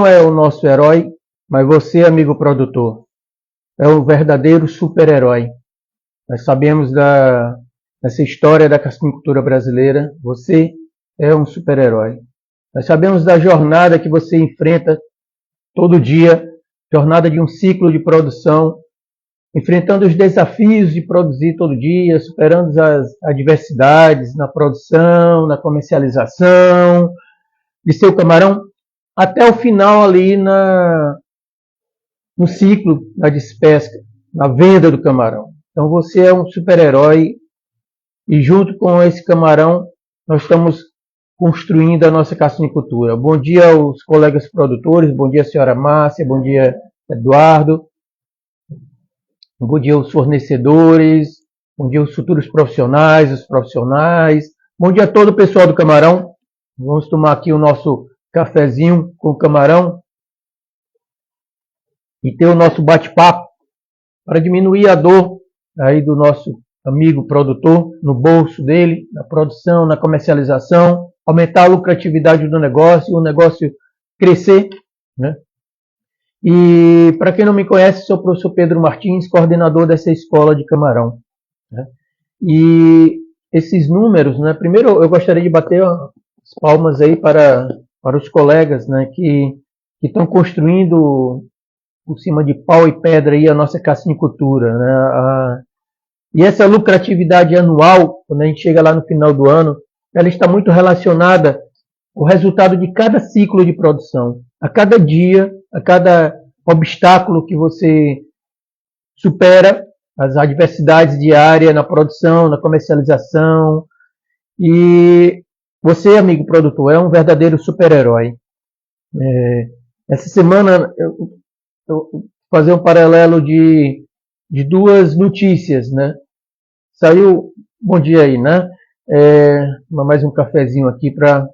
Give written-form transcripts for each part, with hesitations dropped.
camarão é o nosso herói, mas você, amigo produtor, é um verdadeiro super-herói. Nós sabemos dessa história da cassinicultura brasileira, você é um super-herói. Nós sabemos da jornada que você enfrenta todo dia, jornada de um ciclo de produção, enfrentando os desafios de produzir todo dia, superando as adversidades na produção, na comercialização de seu camarão, até o final ali no ciclo da despesca, na venda do camarão. Então você é um super-herói e junto com esse camarão nós estamos construindo a nossa cassinicultura. Bom dia aos colegas produtores, bom dia senhora Márcia, bom dia Eduardo, bom dia aos fornecedores, bom dia aos futuros profissionais, os profissionais, bom dia a todo o pessoal do camarão. Vamos tomar aqui o nosso cafezinho com camarão e ter o nosso bate-papo para diminuir a dor aí do nosso amigo produtor no bolso dele, na produção, na comercialização, aumentar a lucratividade do negócio, o negócio crescer, né? E para quem não me conhece, sou o professor Pedro Martins, coordenador dessa escola de camarão, né? E esses números, né? Primeiro eu gostaria de bater as palmas aí para os colegas, né? Que estão construindo por cima de pau e pedra aí a nossa cassinicultura, né? E essa lucratividade anual, quando a gente chega lá no final do ano, ela está muito relacionada ao resultado de cada ciclo de produção. A cada dia, a cada obstáculo que você supera, as adversidades diárias na produção, na comercialização. E você, amigo produtor, é um verdadeiro super-herói. Essa semana, eu vou fazer um paralelo de duas notícias, né? Saiu, bom dia aí, né? Mais um cafezinho aqui para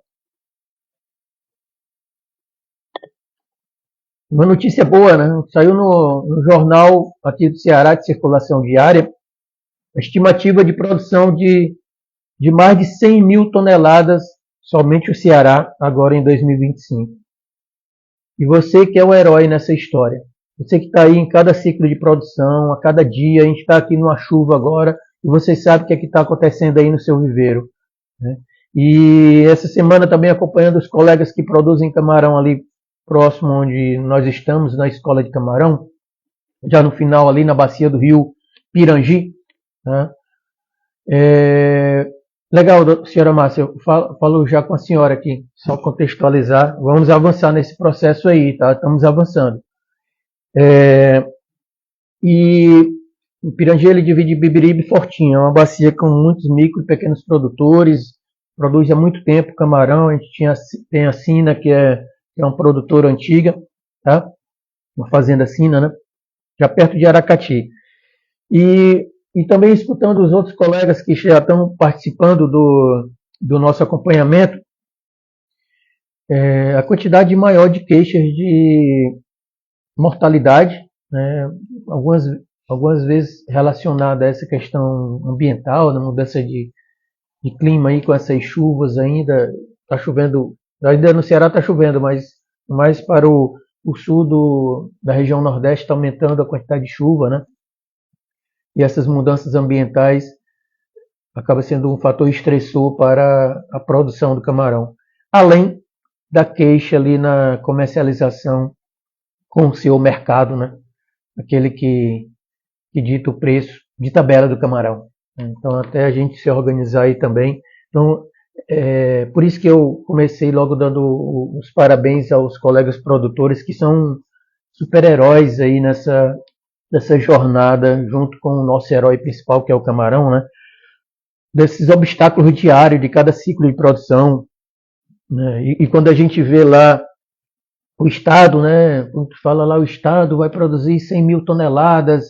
uma notícia boa, né? Saiu no jornal aqui do Ceará de circulação diária a estimativa de produção de mais de 100 mil toneladas somente o Ceará agora em 2025. E você que é o herói nessa história, você que está aí em cada ciclo de produção, a cada dia, a gente está aqui numa chuva agora, e você sabe o que é que está acontecendo aí no seu viveiro, né? E essa semana também acompanhando os colegas que produzem camarão ali próximo onde nós estamos, na escola de camarão, já no final ali na bacia do rio Pirangi, né? Legal, senhora Márcia, eu falo já com a senhora aqui, só contextualizar, vamos avançar nesse processo aí, tá? Estamos avançando. E o Pirangi ele divide Beberibe e Fortinha, é uma bacia com muitos micro e pequenos produtores, produz há muito tempo camarão, a gente tem a Sina, que é uma produtora antiga, tá? Uma fazenda Sina, né? Já perto de Aracati. E também escutando os outros colegas que já estão participando do nosso acompanhamento, a quantidade maior de queixas de mortalidade, né? Algumas vezes relacionada a essa questão ambiental, na mudança de clima aí com essas chuvas ainda, está chovendo, ainda no Ceará está chovendo, mas mais para o sul da região Nordeste está aumentando a quantidade de chuva, né? E essas mudanças ambientais acaba sendo um fator estressor para a produção do camarão, além da queixa ali na comercialização com o seu mercado, né? Aquele que dita o preço de tabela do camarão. Então, até a gente se organizar aí também. Então, por isso que eu comecei logo dando os parabéns aos colegas produtores que são super-heróis aí nessa jornada, junto com o nosso herói principal, que é o camarão, né? Desses obstáculos diários de cada ciclo de produção, né? E quando a gente vê lá o Estado, né? Quando fala lá o Estado vai produzir 100 mil toneladas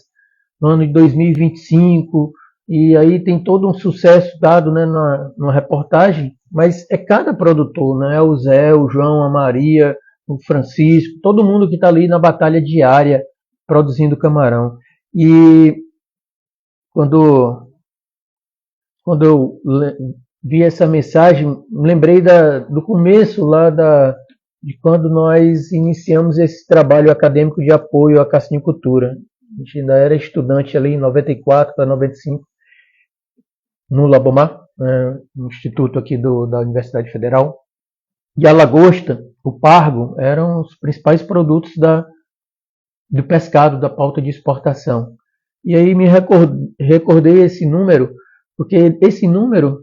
no ano de 2025, e aí tem todo um sucesso dado, né, numa reportagem, mas é cada produtor, né? O Zé, o João, a Maria, o Francisco, todo mundo que está ali na batalha diária produzindo camarão. E quando eu vi essa mensagem, lembrei do começo lá de quando nós iniciamos esse trabalho acadêmico de apoio à cassinicultura. A gente ainda era estudante ali em 94 para 95, no Labomar, no instituto aqui da Universidade Federal. E a lagosta, o pargo, eram os principais produtos do pescado, da pauta de exportação. E aí me recordei esse número, porque esse número,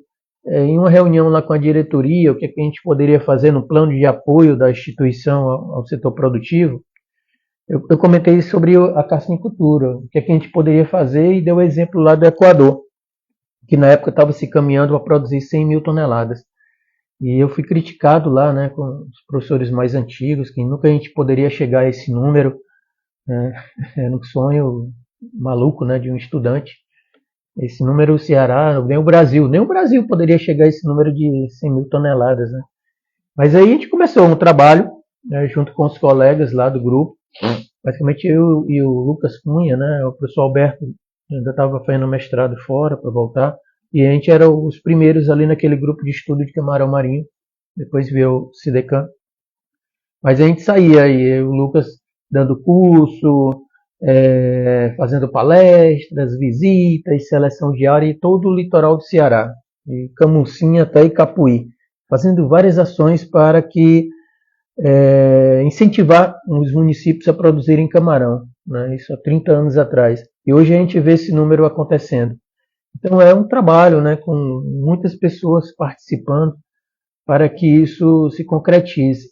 em uma reunião lá com a diretoria, o que a gente poderia fazer no plano de apoio da instituição ao setor produtivo, eu comentei sobre a cassinicultura, o que a gente poderia fazer, e deu o exemplo lá do Equador, que na época estava se caminhando a produzir 100 mil toneladas. E eu fui criticado lá, né, com os professores mais antigos, que nunca a gente poderia chegar a esse número. Era um sonho maluco, né, de um estudante. Esse número, o Ceará, nem o Brasil poderia chegar a esse número de 100 mil toneladas, né. Mas aí a gente começou um trabalho, né, junto com os colegas lá do grupo, basicamente eu e o Lucas Cunha, né, o professor Alberto ainda estava fazendo mestrado fora para voltar, e a gente era os primeiros ali naquele grupo de estudo de camarão marinho, depois veio o Sidecan. Mas a gente saía aí, o Lucas dando curso, fazendo palestras, visitas, seleção diária em todo o litoral do Ceará, de Camusim até Icapuí, fazendo várias ações para que incentivar os municípios a produzirem camarão, né? Isso há 30 anos atrás. E hoje a gente vê esse número acontecendo. Então é um trabalho, né, com muitas pessoas participando para que isso se concretize.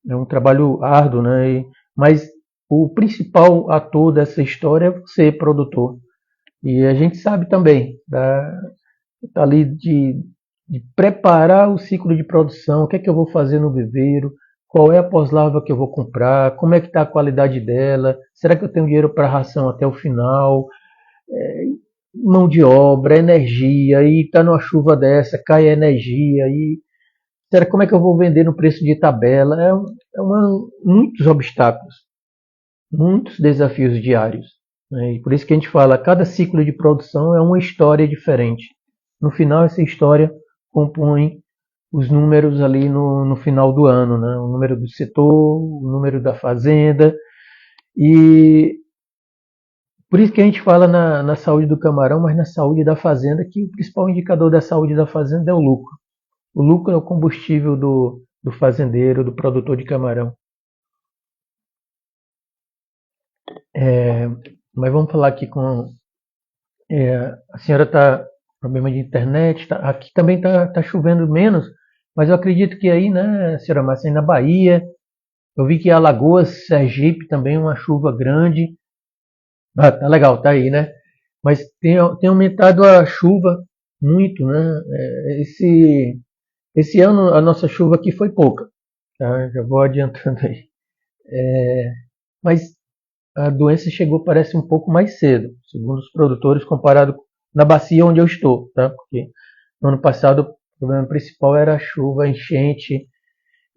É um trabalho árduo, né? Mas o principal ator dessa história é você, produtor. E a gente sabe também, tá ali de preparar o ciclo de produção, o que é que eu vou fazer no viveiro, qual é a pós-larva que eu vou comprar, como é que está a qualidade dela, será que eu tenho dinheiro para a ração até o final, mão de obra, energia, e está numa chuva dessa, cai a energia, e será como é que eu vou vender no preço de tabela? Muitos obstáculos, muitos desafios diários, né? E por isso que a gente fala, cada ciclo de produção é uma história diferente. No final, essa história compõe os números ali no final do ano, né? O número do setor, o número da fazenda. E por isso que a gente fala na saúde do camarão, mas na saúde da fazenda, que o principal indicador da saúde da fazenda é o lucro. O lucro é o combustível do fazendeiro, do produtor de camarão. Mas vamos falar aqui com... a senhora está problema de internet, aqui também está chovendo menos, mas eu acredito que aí, né, senhora Márcia, aí na Bahia, eu vi que Alagoas, Sergipe também uma chuva grande. Ah, tá legal, tá aí, né? Mas tem aumentado a chuva muito, né? Esse ano a nossa chuva aqui foi pouca, tá? Já vou adiantando aí. Mas a doença chegou, parece, um pouco mais cedo, segundo os produtores, comparado na bacia onde eu estou, tá? Porque no ano passado o problema principal era a chuva, a enchente,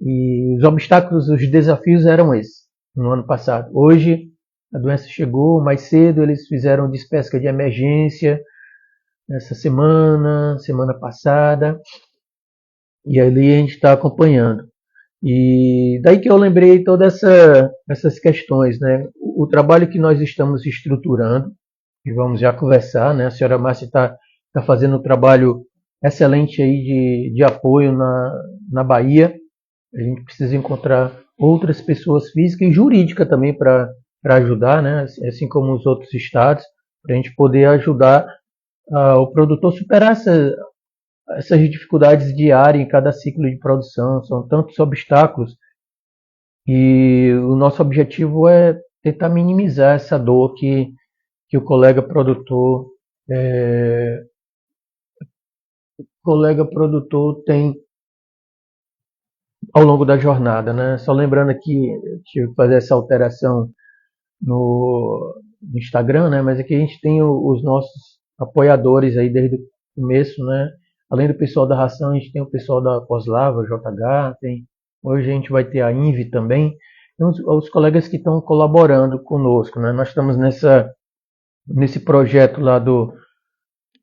e os obstáculos, os desafios eram esses no ano passado. Hoje a doença chegou mais cedo, eles fizeram despesca de emergência essa semana passada, e ali a gente está acompanhando. E daí que eu lembrei todas essas questões, né? O trabalho que nós estamos estruturando, e vamos já conversar, né? A senhora Márcia está fazendo um trabalho excelente aí de apoio na Bahia. A gente precisa encontrar outras pessoas físicas e jurídicas também para ajudar, né? Assim como os outros estados, para a gente poder ajudar o produtor a superar essas dificuldades diárias em cada ciclo de produção. São tantos obstáculos e o nosso objetivo é tentar minimizar essa dor que o colega produtor tem ao longo da jornada, né? Só lembrando aqui, eu tive que fazer essa alteração no Instagram, né? Mas aqui a gente tem os nossos apoiadores aí desde o começo, né? Além do pessoal da ração, a gente tem o pessoal da Coslava, JH, hoje a gente vai ter a Invi também. Então, os colegas que estão colaborando conosco, né? Nós estamos nesse projeto lá do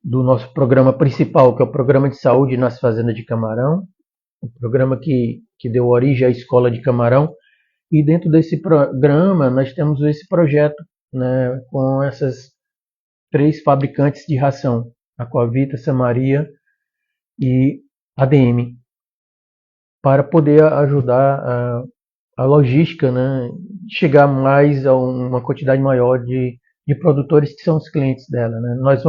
nosso programa principal, que é o Programa de Saúde nas Fazendas de Camarão, o programa que deu origem à Escola de Camarão. E dentro desse programa nós temos esse projeto, né, com essas 3 fabricantes de ração, Aquavita, Samaria e ADM, para poder ajudar a logística, né, chegar mais a uma quantidade maior de produtores que são os clientes dela. Né. Nós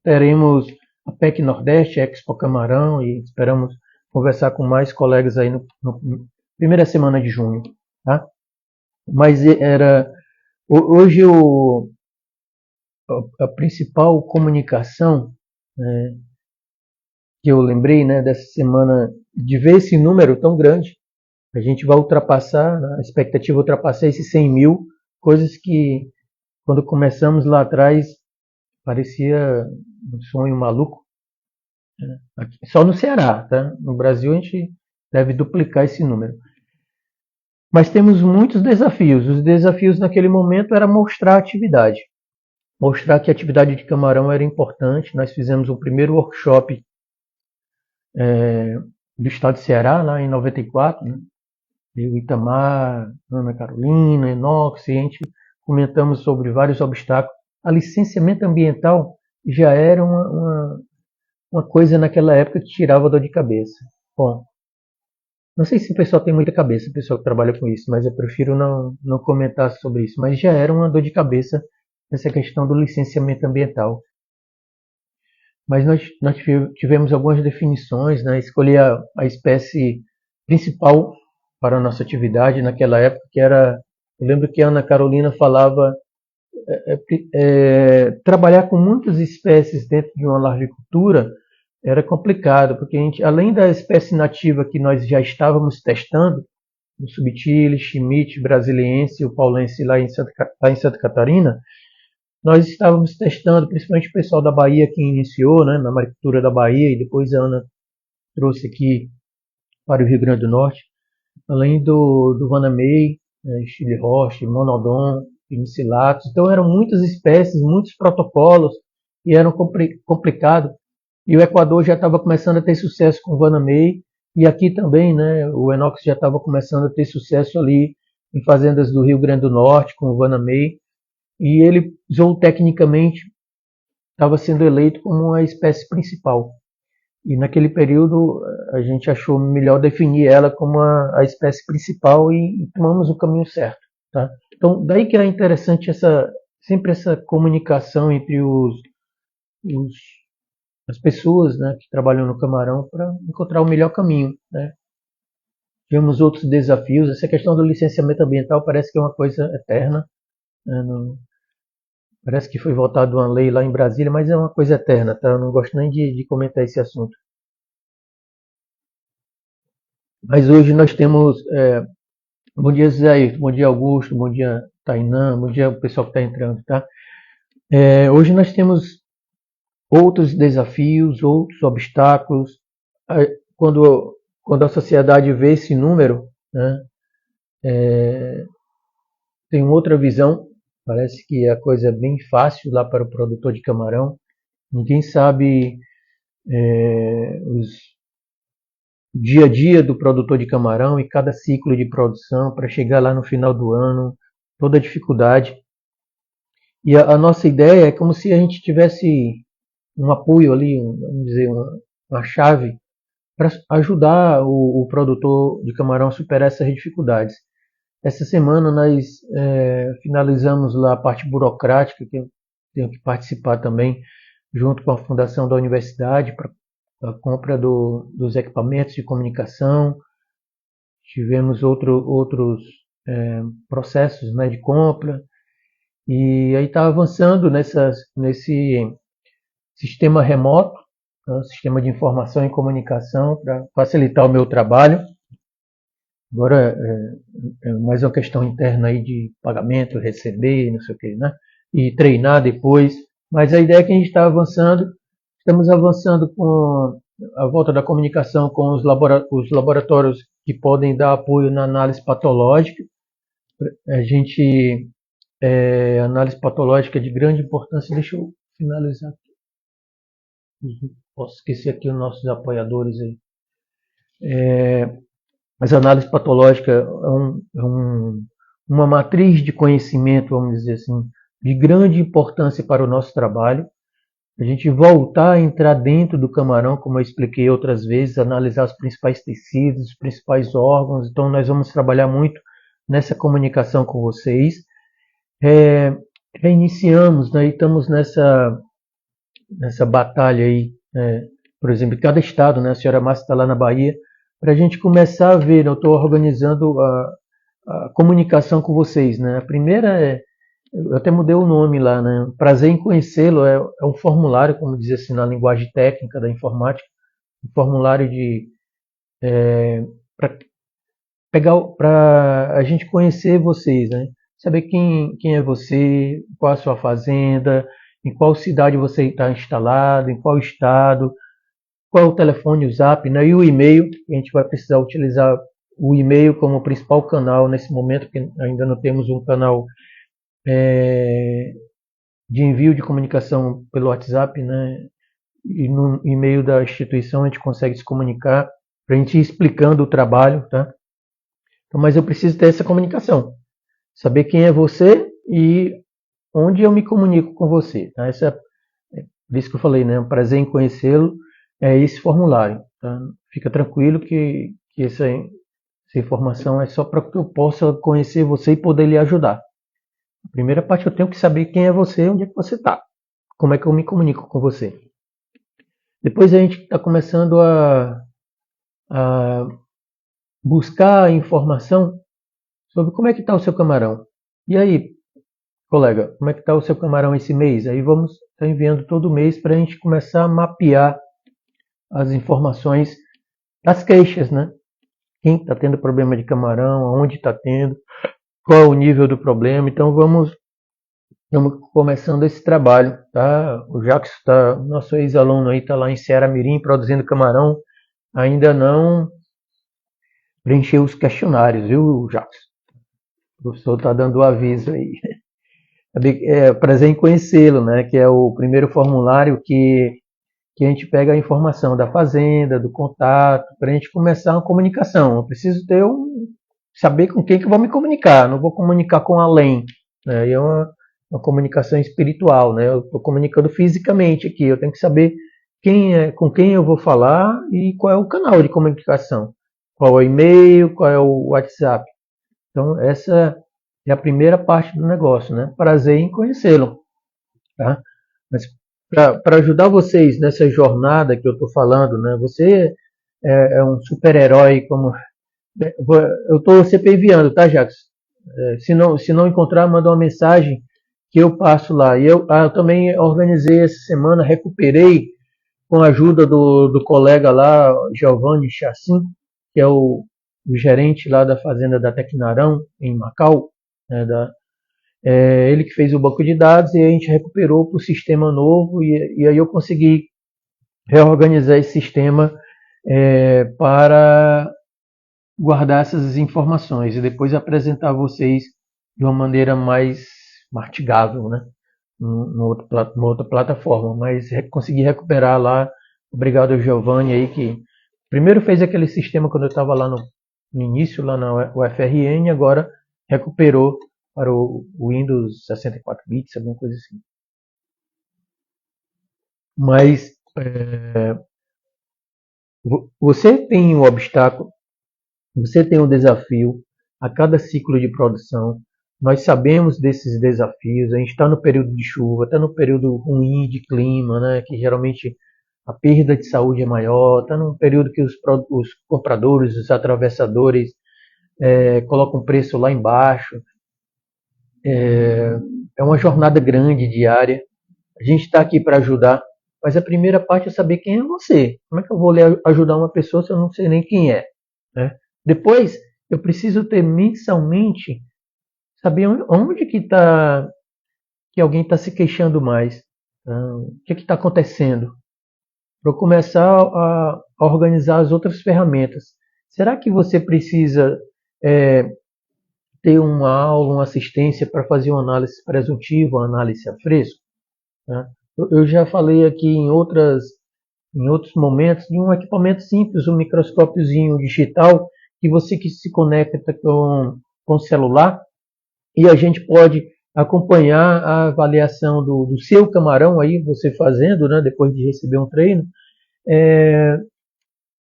teremos a PEC Nordeste, a Expo Camarão, e esperamos conversar com mais colegas aí no primeira semana de junho. Tá? Mas hoje a principal comunicação, né, que eu lembrei, né, dessa semana, de ver esse número tão grande. A gente vai ultrapassar, a expectativa é ultrapassar esses 100 mil, coisas que quando começamos lá atrás parecia um sonho maluco. Né? Só no Ceará, tá? No Brasil a gente deve duplicar esse número. Mas temos muitos desafios. Os desafios naquele momento era mostrar a atividade. Mostrar que a atividade de camarão era importante. Nós fizemos o primeiro workshop do estado de Ceará, lá em 94, né? Eu, Itamar, Ana Carolina, Enox, e a gente comentamos sobre vários obstáculos. A licenciamento ambiental já era uma coisa naquela época que tirava dor de cabeça. Bom, não sei se o pessoal tem muita cabeça, o pessoal que trabalha com isso, mas eu prefiro não comentar sobre isso. Mas já era uma dor de cabeça essa questão do licenciamento ambiental. Mas nós tivemos algumas definições, né? Escolher a espécie principal para a nossa atividade naquela época, que era, eu lembro que a Ana Carolina falava, trabalhar com muitas espécies dentro de uma larvicultura era complicado, porque a gente, além da espécie nativa que nós já estávamos testando, o subtile, Schmidt, brasiliense, o paulense lá em Santa Catarina, nós estávamos testando, principalmente o pessoal da Bahia que iniciou, né, na maricultura da Bahia, e depois a Ana trouxe aqui para o Rio Grande do Norte, além do Vanamei, Chile Roche, Monodon, Inicilatus. Então eram muitas espécies, muitos protocolos, e eram complicados. E o Equador já estava começando a ter sucesso com o Vanamei, e aqui também, né, o Enox já estava começando a ter sucesso ali em fazendas do Rio Grande do Norte com o Vanamei, e ele, zootecnicamente, estava sendo eleito como a espécie principal. E naquele período a gente achou melhor definir ela como a espécie principal e tomamos o caminho certo. Tá? Então, daí que é interessante sempre essa comunicação entre as pessoas, né, que trabalham no camarão para encontrar o melhor caminho. Né? Tivemos outros desafios. Essa questão do licenciamento ambiental parece que é uma coisa eterna. Né? Parece que foi votada uma lei lá em Brasília, mas é uma coisa eterna. Tá? Eu não gosto nem de comentar esse assunto. Mas hoje nós temos. Bom dia, Zé. Bom dia, Augusto. Bom dia, Tainã. Bom dia, o pessoal que está entrando. Tá? Hoje nós temos outros desafios, outros obstáculos. Quando a sociedade vê esse número, né, tem outra visão. Parece que a coisa é bem fácil lá para o produtor de camarão. Ninguém sabe o dia a dia do produtor de camarão e cada ciclo de produção para chegar lá no final do ano, toda a dificuldade. E a nossa ideia é como se a gente tivesse um apoio ali, vamos dizer, uma chave para ajudar o produtor de camarão a superar essas dificuldades. Essa semana nós finalizamos lá a parte burocrática, que eu tenho que participar também, junto com a fundação da universidade, para a compra dos equipamentos de comunicação. Tivemos outros processos, né, de compra, e aí está avançando nesse sistema remoto, né, sistema de informação e comunicação, para facilitar o meu trabalho. Agora é mais uma questão interna aí de pagamento, receber, não sei o que, né? E treinar depois. Mas a ideia é que a gente está avançando, estamos avançando com a volta da comunicação com os laboratórios que podem dar apoio na análise patológica. A gente, análise patológica é de grande importância. Deixa eu finalizar aqui. posso esquecer aqui os nossos apoiadores aí. Mas a análise patológica uma matriz de conhecimento, vamos dizer assim, de grande importância para o nosso trabalho. A gente voltar a entrar dentro do camarão, como eu expliquei outras vezes, analisar os principais tecidos, os principais órgãos. Então, nós vamos trabalhar muito nessa comunicação com vocês. Reiniciamos, né, e estamos nessa batalha aí, por exemplo, em cada estado, né, a senhora Márcia está lá na Bahia, para a gente começar a ver, eu estou organizando a comunicação com vocês. Né? A primeira eu até mudei o nome lá, né? Prazer em conhecê-lo é um formulário, como diz assim na linguagem técnica da informática, um formulário para a gente conhecer vocês, né? Saber quem é você, qual a sua fazenda, em qual cidade você está instalado, em qual estado, qual é o telefone, o zap, né? E o e-mail. A gente vai precisar utilizar o e-mail como principal canal nesse momento, porque ainda não temos um canal de envio de comunicação pelo WhatsApp, né? E no e-mail da instituição a gente consegue se comunicar para a gente ir explicando o trabalho, tá? Então, mas eu preciso ter essa comunicação, saber quem é você e onde eu me comunico com você. Tá? Por isso que eu falei, né? Um prazer em conhecê-lo é esse formulário. Tá? Fica tranquilo que essa informação é só para que eu possa conhecer você e poder lhe ajudar. A primeira parte eu tenho que saber quem é você, onde é que você está, como é que eu me comunico com você. Depois a gente está começando a buscar informação sobre como é que está o seu camarão. E aí, colega, como é que está o seu camarão esse mês? Aí vamos estar enviando todo mês para a gente começar a mapear as informações das queixas, né? Quem está tendo problema de camarão, aonde está tendo, qual é o nível do problema. Então vamos começando esse trabalho, tá? O Jacques, nosso ex-aluno aí, está lá em Ceará Mirim produzindo camarão, ainda não preencheu os questionários, viu, Jacques? O professor está dando o aviso aí. É prazer em conhecê-lo, né? Que é o primeiro formulário que a gente pega a informação da fazenda, do contato, para a gente começar uma comunicação. Eu preciso saber com quem que eu vou me comunicar, não vou comunicar com além. Né? É uma comunicação espiritual, né? Eu estou comunicando fisicamente aqui, eu tenho que saber com quem eu vou falar e qual é o canal de comunicação, qual é o e-mail, qual é o WhatsApp. Então, essa é a primeira parte do negócio, né? Prazer em conhecê-lo. Tá? Mas para ajudar vocês nessa jornada que eu estou falando, né? Você é um super-herói, como eu estou sempre enviando, tá, Jacques? Se não encontrar, manda uma mensagem que eu passo lá. E eu também organizei essa semana, recuperei com a ajuda do colega lá, Giovanni Chassin, que é o gerente lá da fazenda da Tecnarão, em Macau, né, ele que fez o banco de dados e a gente recuperou para o sistema novo e aí eu consegui reorganizar esse sistema para guardar essas informações e depois apresentar a vocês de uma maneira mais mastigável, né? Numa outra plataforma, mas consegui recuperar lá. Obrigado ao Giovanni aí que primeiro fez aquele sistema quando eu estava lá no início, lá na UFRN, agora recuperou para o Windows 64 bits, alguma coisa assim. Mas você tem um obstáculo, você tem um desafio a cada ciclo de produção. Nós sabemos desses desafios. A gente está no período de chuva, está no período ruim de clima, né, que geralmente a perda de saúde é maior. Está num período que os compradores, os atravessadores colocam o preço lá embaixo. É uma jornada grande, diária. A gente está aqui para ajudar, mas a primeira parte é saber quem é você. Como é que eu vou ajudar uma pessoa se eu não sei nem quem é? Né? Depois, eu preciso ter mensalmente, saber onde que alguém está se queixando mais. O que está acontecendo? Para eu começar a organizar as outras ferramentas. Será que você precisa ter uma aula, uma assistência para fazer uma análise presuntiva, uma análise a fresco? Né? Eu já falei aqui em em outros momentos, de um equipamento simples, um microscópiozinho digital, que se conecta com o celular, e a gente pode acompanhar a avaliação do seu camarão aí, você fazendo, né, depois de receber um treino,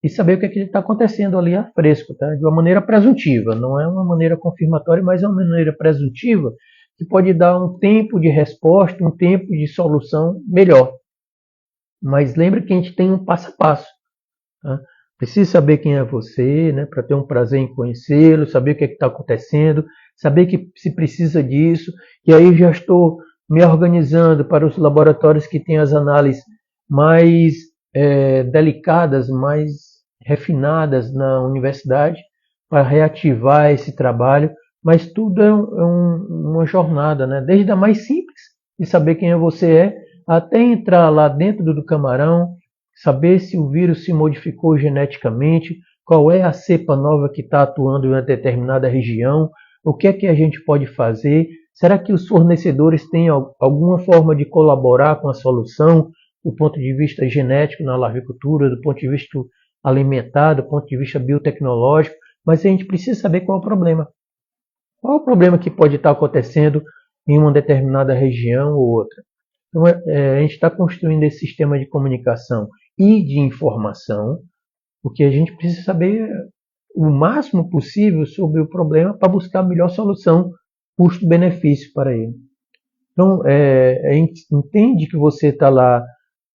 e saber o que está acontecendo ali a fresco, tá? De uma maneira presuntiva, não é uma maneira confirmatória, mas é uma maneira presuntiva que pode dar um tempo de resposta, um tempo de solução melhor. Mas lembre que a gente tem um passo a passo. Tá? Precisa saber quem é você, né, para ter um prazer em conhecê-lo, saber o que está acontecendo, saber que se precisa disso, e aí já estou me organizando para os laboratórios que têm as análises mais delicadas, mais refinadas na universidade, para reativar esse trabalho, mas tudo é uma jornada, né? Desde a mais simples, de saber quem você até entrar lá dentro do camarão, saber se o vírus se modificou geneticamente, qual é a cepa nova que está atuando em uma determinada região, o que é que a gente pode fazer, será que os fornecedores têm alguma forma de colaborar com a solução, do ponto de vista genético na larvicultura, do ponto de vista alimentar, do ponto de vista biotecnológico, mas a gente precisa saber qual é o problema. Qual é o problema que pode estar acontecendo em uma determinada região ou outra? Então, a gente está construindo esse sistema de comunicação e de informação, porque a gente precisa saber o máximo possível sobre o problema para buscar a melhor solução, custo-benefício para ele. Então, a gente entende que você está lá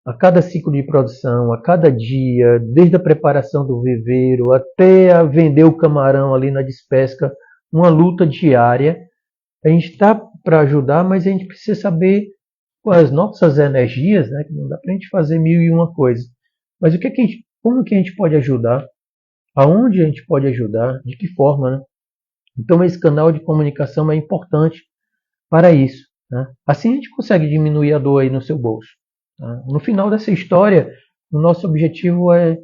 a cada ciclo de produção, a cada dia, desde a preparação do viveiro até a vender o camarão ali na despesca, uma luta diária. A gente está para ajudar, mas a gente precisa saber com as nossas energias, né, que não dá para a gente fazer mil e uma coisas. Mas como que a gente pode ajudar? Aonde a gente pode ajudar? De que forma? Né? Então esse canal de comunicação é importante para isso. Né? Assim a gente consegue diminuir a dor aí no seu bolso. Tá? No final dessa história, o nosso objetivo é,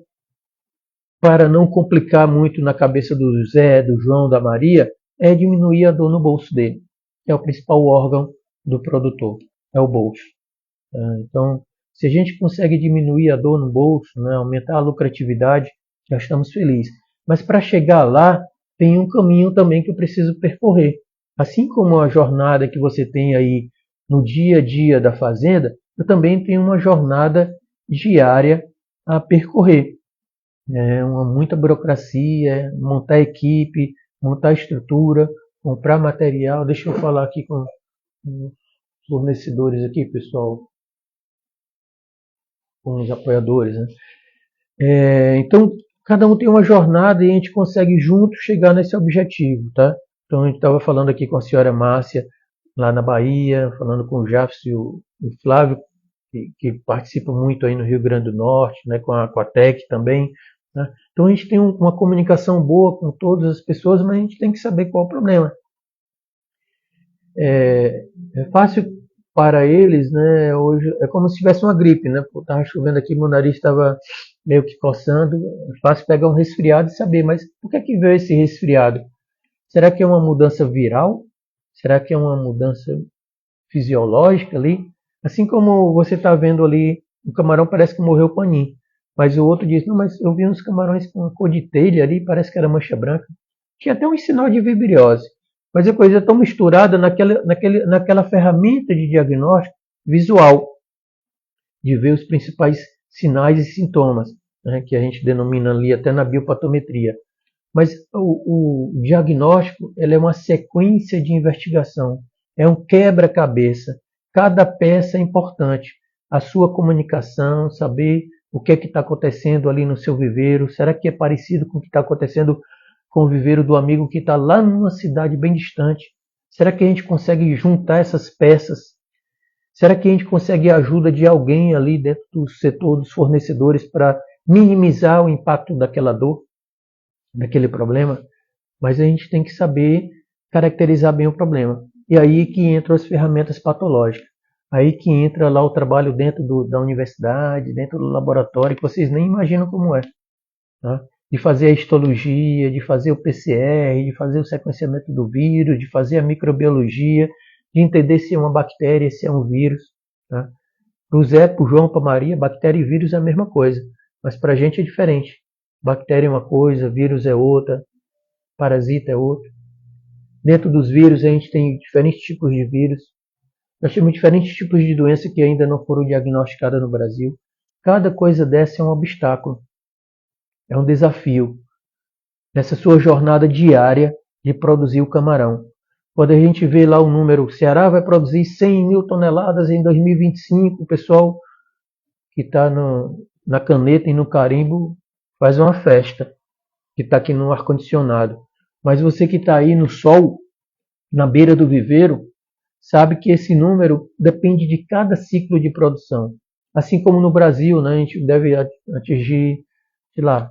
para não complicar muito na cabeça do Zé, do João, da Maria, é diminuir a dor no bolso dele, que é o principal órgão do produtor, é o bolso. Então, se a gente consegue diminuir a dor no bolso, né, aumentar a lucratividade, já estamos felizes. Mas para chegar lá, tem um caminho também que eu preciso percorrer. Assim como a jornada que você tem aí no dia a dia da fazenda, eu também tenho uma jornada diária a percorrer. Muita burocracia, montar equipe, montar estrutura, comprar material. Deixa eu falar aqui com os fornecedores aqui, pessoal, com os apoiadores, né? Então, cada um tem uma jornada e a gente consegue junto chegar nesse objetivo, tá? Então, a gente estava falando aqui com a senhora Márcia, lá na Bahia, falando com o Jafs e o Flávio, que participam muito aí no Rio Grande do Norte, né, com a Aquatec também. Né? Então, a gente tem uma comunicação boa com todas as pessoas, mas a gente tem que saber qual é o problema. É fácil para eles, né? Hoje é como se tivesse uma gripe, né? Estava chovendo aqui, meu nariz estava meio que coçando. É fácil pegar um resfriado e saber, mas por que veio esse resfriado? Será que é uma mudança viral? Será que é uma mudança fisiológica ali? Assim como você está vendo ali, o camarão parece que morreu paninho, mas o outro diz, não, mas eu vi uns camarões com uma cor de telha ali, parece que era mancha branca. Tinha até um sinal de vibriose. Mas a coisa é tão misturada naquela ferramenta de diagnóstico visual, de ver os principais sinais e sintomas, né, que a gente denomina ali até na biopatometria. Mas o diagnóstico ele é uma sequência de investigação, é um quebra-cabeça. Cada peça é importante. A sua comunicação, saber o que é que está acontecendo ali no seu viveiro, será que é parecido com o que está acontecendo com o viveiro do amigo que está lá numa cidade bem distante? Será que a gente consegue juntar essas peças? Será que a gente consegue a ajuda de alguém ali dentro do setor dos fornecedores para minimizar o impacto daquela dor, daquele problema? Mas a gente tem que saber caracterizar bem o problema. E aí que entram as ferramentas patológicas. Aí que entra lá o trabalho dentro da universidade, dentro do laboratório, que vocês nem imaginam como é. Tá? De fazer a histologia, de fazer o PCR, de fazer o sequenciamento do vírus, de fazer a microbiologia, de entender se é uma bactéria, se é um vírus. Tá? Para o Zé, para o João, para a Maria, bactéria e vírus é a mesma coisa. Mas para a gente é diferente. Bactéria é uma coisa, vírus é outra, parasita é outra. Dentro dos vírus a gente tem diferentes tipos de vírus. Nós temos diferentes tipos de doença que ainda não foram diagnosticadas no Brasil. Cada coisa dessa é um obstáculo, é um desafio nessa sua jornada diária de produzir o camarão. Quando a gente vê lá o número, o Ceará vai produzir 100 mil toneladas em 2025, o pessoal que está na caneta e no carimbo faz uma festa, que está aqui no ar-condicionado. Mas você que está aí no sol, na beira do viveiro, sabe que esse número depende de cada ciclo de produção. Assim como no Brasil, né, a gente deve atingir, sei lá,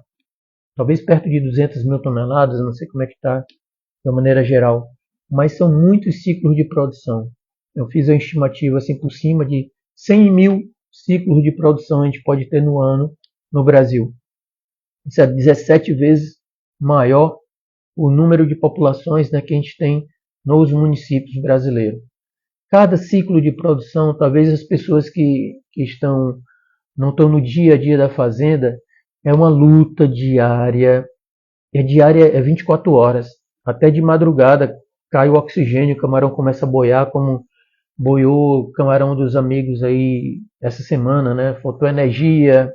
talvez perto de 200 mil toneladas, não sei como é que está de uma maneira geral. Mas são muitos ciclos de produção. Eu fiz a estimativa assim por cima de 100 mil ciclos de produção a gente pode ter no ano no Brasil. Isso é 17 vezes maior o número de populações, né, que a gente tem nos municípios brasileiros. Cada ciclo de produção, talvez as pessoas que não estão no dia a dia da fazenda, é uma luta diária. É 24 horas. Até de madrugada cai o oxigênio, o camarão começa a boiar, como boiou o camarão dos amigos aí essa semana, né? Faltou energia,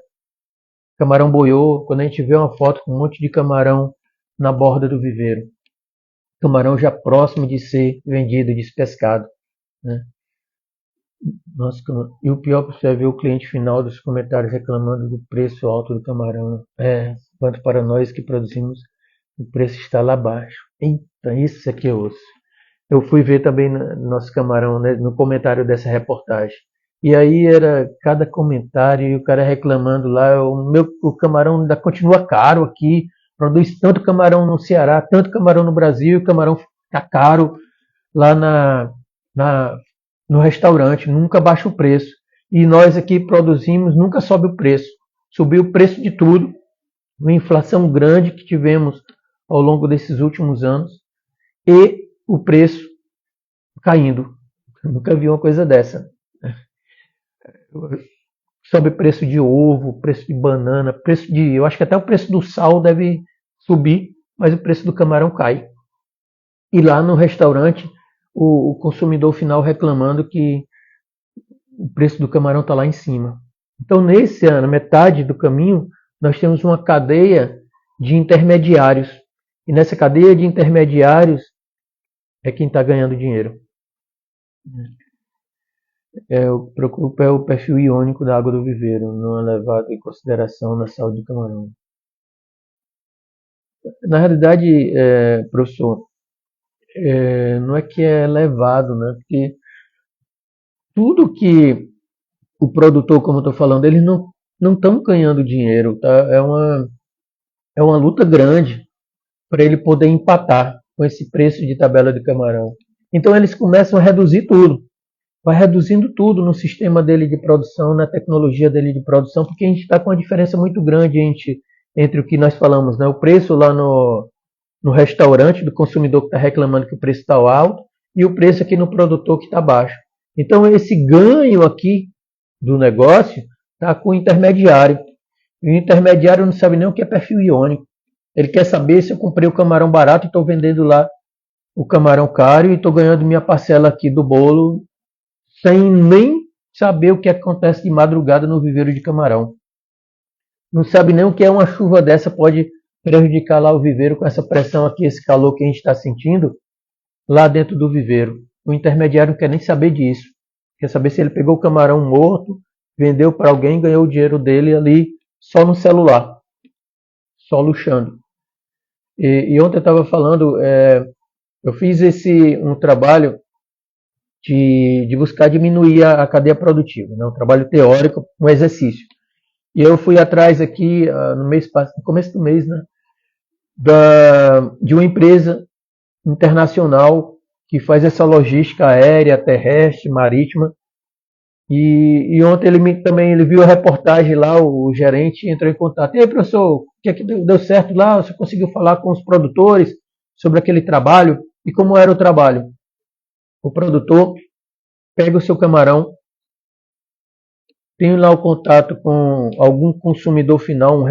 camarão boiou. Quando a gente vê uma foto com um monte de camarão na borda do viveiro, camarão já próximo de ser vendido, despescado, né? Nossa, e o pior, você vai ver o cliente final dos comentários reclamando do preço alto do camarão. Quanto para nós que produzimos, o preço está lá abaixo. Eita, isso aqui é osso. Eu fui ver também no nosso camarão, né, no comentário dessa reportagem. E aí era cada comentário e o cara reclamando lá, o camarão ainda continua caro aqui, produz tanto camarão no Ceará, tanto camarão no Brasil, o camarão está caro lá no restaurante, nunca baixa o preço. E nós aqui produzimos, nunca sobe o preço. Subiu o preço de tudo, uma inflação grande que tivemos ao longo desses últimos anos e o preço caindo. Eu nunca vi uma coisa dessa. Sobe o preço de ovo, preço de banana, eu acho que até o preço do sal deve subir, mas o preço do camarão cai. E lá no restaurante, o consumidor final reclamando que o preço do camarão está lá em cima. Então, nesse ano, metade do caminho, nós temos uma cadeia de intermediários. E nessa cadeia de intermediários é quem está ganhando dinheiro. O preocupa é o perfil iônico da água do viveiro, não é levado em consideração na saúde do camarão. Na realidade, professor, não é que é levado, né? Porque tudo que o produtor, como eu estou falando, eles não estão ganhando dinheiro, tá? É uma luta grande para ele poder empatar com esse preço de tabela de camarão. Então eles começam a reduzir tudo. Vai reduzindo tudo no sistema dele de produção, na tecnologia dele de produção, porque a gente está com uma diferença muito grande entre o que nós falamos, né? O preço lá no restaurante do consumidor que está reclamando que o preço está alto e o preço aqui no produtor que está baixo. Então esse ganho aqui do negócio está com o intermediário. E o intermediário não sabe nem o que é perfil iônico. Ele quer saber se eu comprei o camarão barato e estou vendendo lá o camarão caro e estou ganhando minha parcela aqui do bolo sem nem saber o que acontece de madrugada no viveiro de camarão. Não sabe nem o que é uma chuva dessa pode prejudicar lá o viveiro com essa pressão aqui, esse calor que a gente está sentindo lá dentro do viveiro. O intermediário não quer nem saber disso. Quer saber se ele pegou o camarão morto, vendeu para alguém, ganhou o dinheiro dele ali só no celular, só luxando. E ontem eu estava falando, eu fiz um trabalho de buscar diminuir a cadeia produtiva, né? Um trabalho teórico, um exercício. E eu fui atrás aqui no começo do mês, né, de uma empresa internacional que faz essa logística aérea, terrestre, marítima. E ontem ele viu a reportagem lá, o gerente entrou em contato. E aí, professor, o que é que deu certo lá? Você conseguiu falar com os produtores sobre aquele trabalho? E como era o trabalho? O produtor pega o seu camarão, tenho lá o contato com algum consumidor final,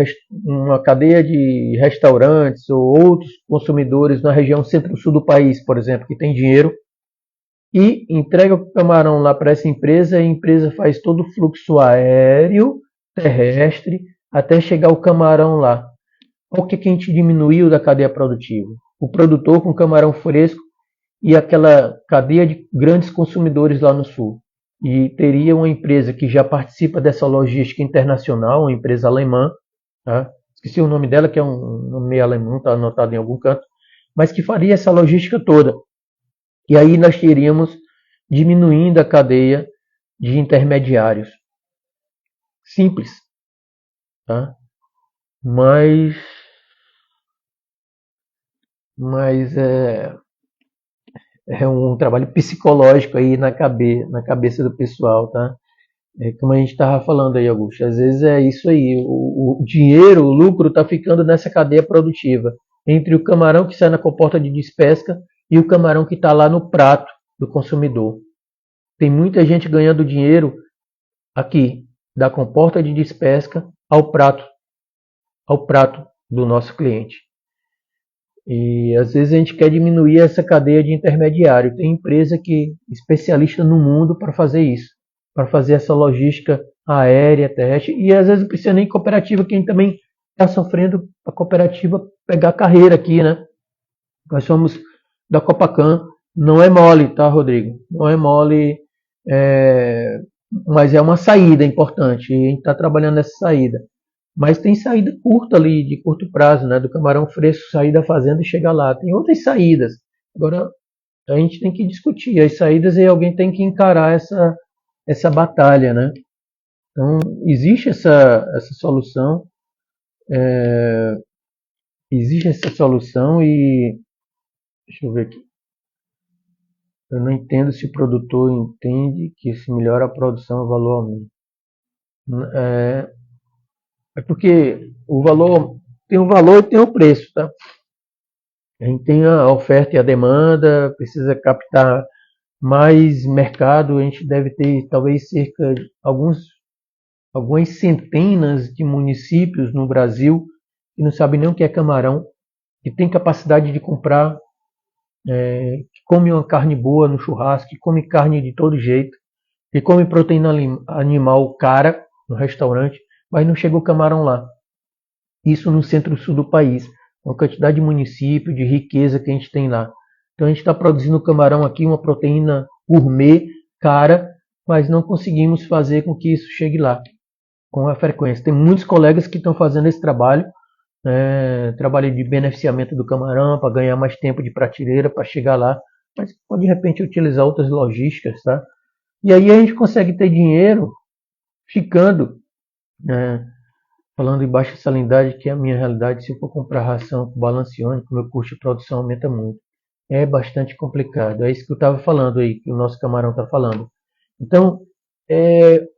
uma cadeia de restaurantes ou outros consumidores na região centro-sul do país, por exemplo, que tem dinheiro, e entrega o camarão lá para essa empresa, e a empresa faz todo o fluxo aéreo, terrestre, até chegar o camarão lá. Olha o que a gente diminuiu da cadeia produtiva. O produtor com camarão fresco e aquela cadeia de grandes consumidores lá no sul. E teria uma empresa que já participa dessa logística internacional, uma empresa alemã, tá? Esqueci o nome dela, que é um nome meio alemão, está anotado em algum canto, mas que faria essa logística toda. E aí nós teríamos diminuindo a cadeia de intermediários. Simples, tá? Mas é um trabalho psicológico aí na cabeça do pessoal, tá? Como a gente estava falando aí, Augusto, às vezes é isso aí, o dinheiro, o lucro está ficando nessa cadeia produtiva, entre o camarão que sai na comporta de despesca e o camarão que está lá no prato do consumidor. Tem muita gente ganhando dinheiro aqui, da comporta de despesca ao prato do nosso cliente. E às vezes a gente quer diminuir essa cadeia de intermediário. Tem empresa que especialista no mundo para fazer isso, para fazer essa logística aérea, terrestre, e às vezes não precisa nem cooperativa, que a gente também está sofrendo a cooperativa pegar carreira aqui, né? Nós somos da Copacan, não é mole, tá, Rodrigo? Não é mole, mas é uma saída importante, e a gente está trabalhando nessa saída. Mas tem saída curta ali, de curto prazo, né? Do camarão fresco sair da fazenda e chegar lá. Tem outras saídas. Agora, a gente tem que discutir as saídas e alguém tem que encarar essa batalha, né? Então, existe essa solução, e deixa eu ver aqui. Eu não entendo se o produtor entende que se melhora a produção, o valor aumenta. É porque o valor tem um valor e tem um preço, tá? A gente tem a oferta e a demanda, precisa captar mais mercado, a gente deve ter talvez cerca de algumas centenas de municípios no Brasil que não sabem nem o que é camarão, que tem capacidade de comprar, que come uma carne boa no churrasco, que come carne de todo jeito, que come proteína animal cara no restaurante, mas não chega o camarão lá. Isso no centro-sul do país, uma quantidade de município, de riqueza que a gente tem lá. Então a gente está produzindo camarão aqui, uma proteína gourmet, cara, mas não conseguimos fazer com que isso chegue lá com a frequência. Tem muitos colegas que estão fazendo esse trabalho, trabalho de beneficiamento do camarão para ganhar mais tempo de prateleira para chegar lá, mas pode de repente utilizar outras logísticas, tá? E aí a gente consegue ter dinheiro ficando, falando em baixa salinidade, que é a minha realidade. Se eu for comprar ração com balanço iônico, meu custo de produção aumenta muito. É bastante complicado. É isso que eu estava falando aí, que o nosso camarão está falando. Então,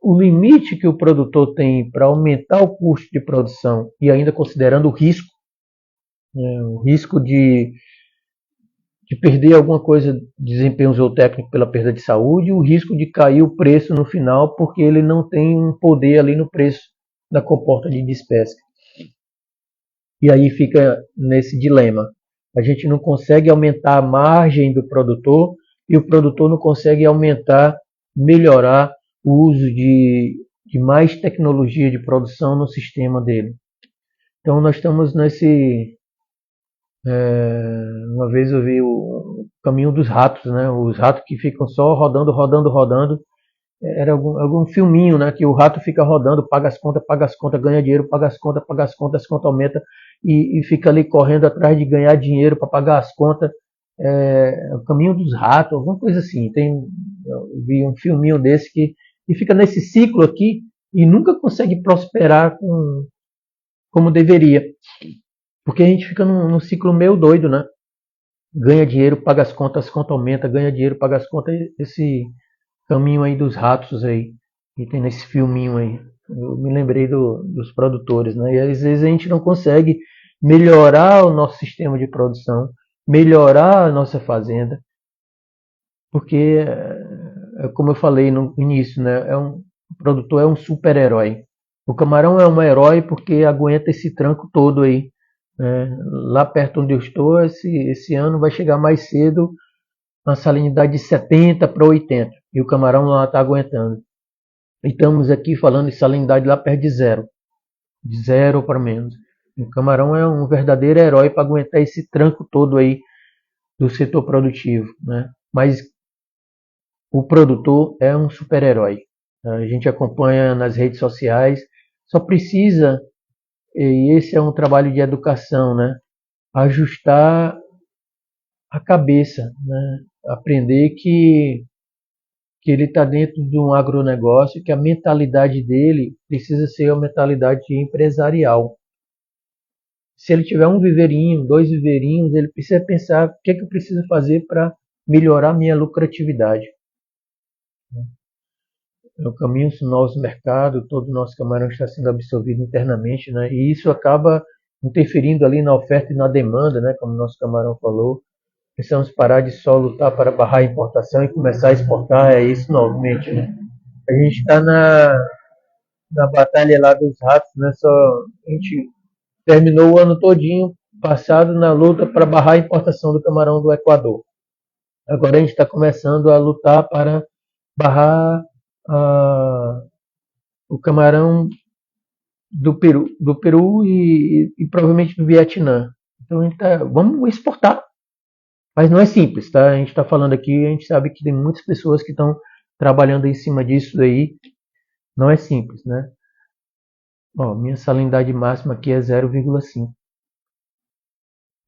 o limite que o produtor tem para aumentar o custo de produção, e ainda considerando o risco de perder alguma coisa de desempenho zootécnico pela perda de saúde, o risco de cair o preço no final, porque ele não tem um poder ali no preço da comporta de despesca. E aí fica nesse dilema. A gente não consegue aumentar a margem do produtor e o produtor não consegue melhorar o uso de mais tecnologia de produção no sistema dele. Então nós estamos nesse... uma vez eu vi o caminho dos ratos, né? Os ratos que ficam só rodando. Era algum filminho, né? Que o rato fica rodando, paga as contas, ganha dinheiro, paga as contas aumenta e fica ali correndo atrás de ganhar dinheiro para pagar as contas. O caminho dos ratos, alguma coisa assim. Eu vi um filminho desse que fica nesse ciclo aqui e nunca consegue prosperar como deveria. Porque a gente fica num ciclo meio doido, né? Ganha dinheiro, paga as contas aumenta, ganha dinheiro, paga as contas, esse caminho aí dos ratos aí, que tem nesse filminho aí. Eu me lembrei dos produtores, né? E às vezes a gente não consegue melhorar o nosso sistema de produção, melhorar a nossa fazenda, porque, como eu falei no início, né? O produtor é um super-herói. O camarão é um herói porque aguenta esse tranco todo aí. Lá perto onde eu estou, esse ano vai chegar mais cedo uma salinidade de 70 para 80. E o camarão lá está aguentando. E estamos aqui falando de salinidade lá perto de zero. De zero para menos. O camarão é um verdadeiro herói para aguentar esse tranco todo aí do setor produtivo, né? Mas o produtor é um super-herói. A gente acompanha nas redes sociais, só precisa, e esse é um trabalho de educação, né? Ajustar a cabeça, né? Aprender que ele está dentro de um agronegócio, que a mentalidade dele precisa ser uma mentalidade empresarial. Se ele tiver um viveirinho, 2 viveirinhos, ele precisa pensar o que eu preciso fazer para melhorar minha lucratividade. O caminho do nosso mercado, todo o nosso camarão está sendo absorvido internamente, né? E isso acaba interferindo ali na oferta e na demanda, né? Como o nosso camarão falou. Precisamos parar de só lutar para barrar a importação e começar a exportar, é isso novamente, né? A gente está na batalha lá dos ratos, né? A gente terminou o ano todinho passado na luta para barrar a importação do camarão do Equador. Agora a gente está começando a lutar para barrar o camarão do Peru e provavelmente do Vietnã. Então a gente vamos exportar, mas não é simples, tá? A gente está falando aqui, a gente sabe que tem muitas pessoas que estão trabalhando em cima disso aí. Não é simples, né? Ó, minha salinidade máxima aqui é 0,5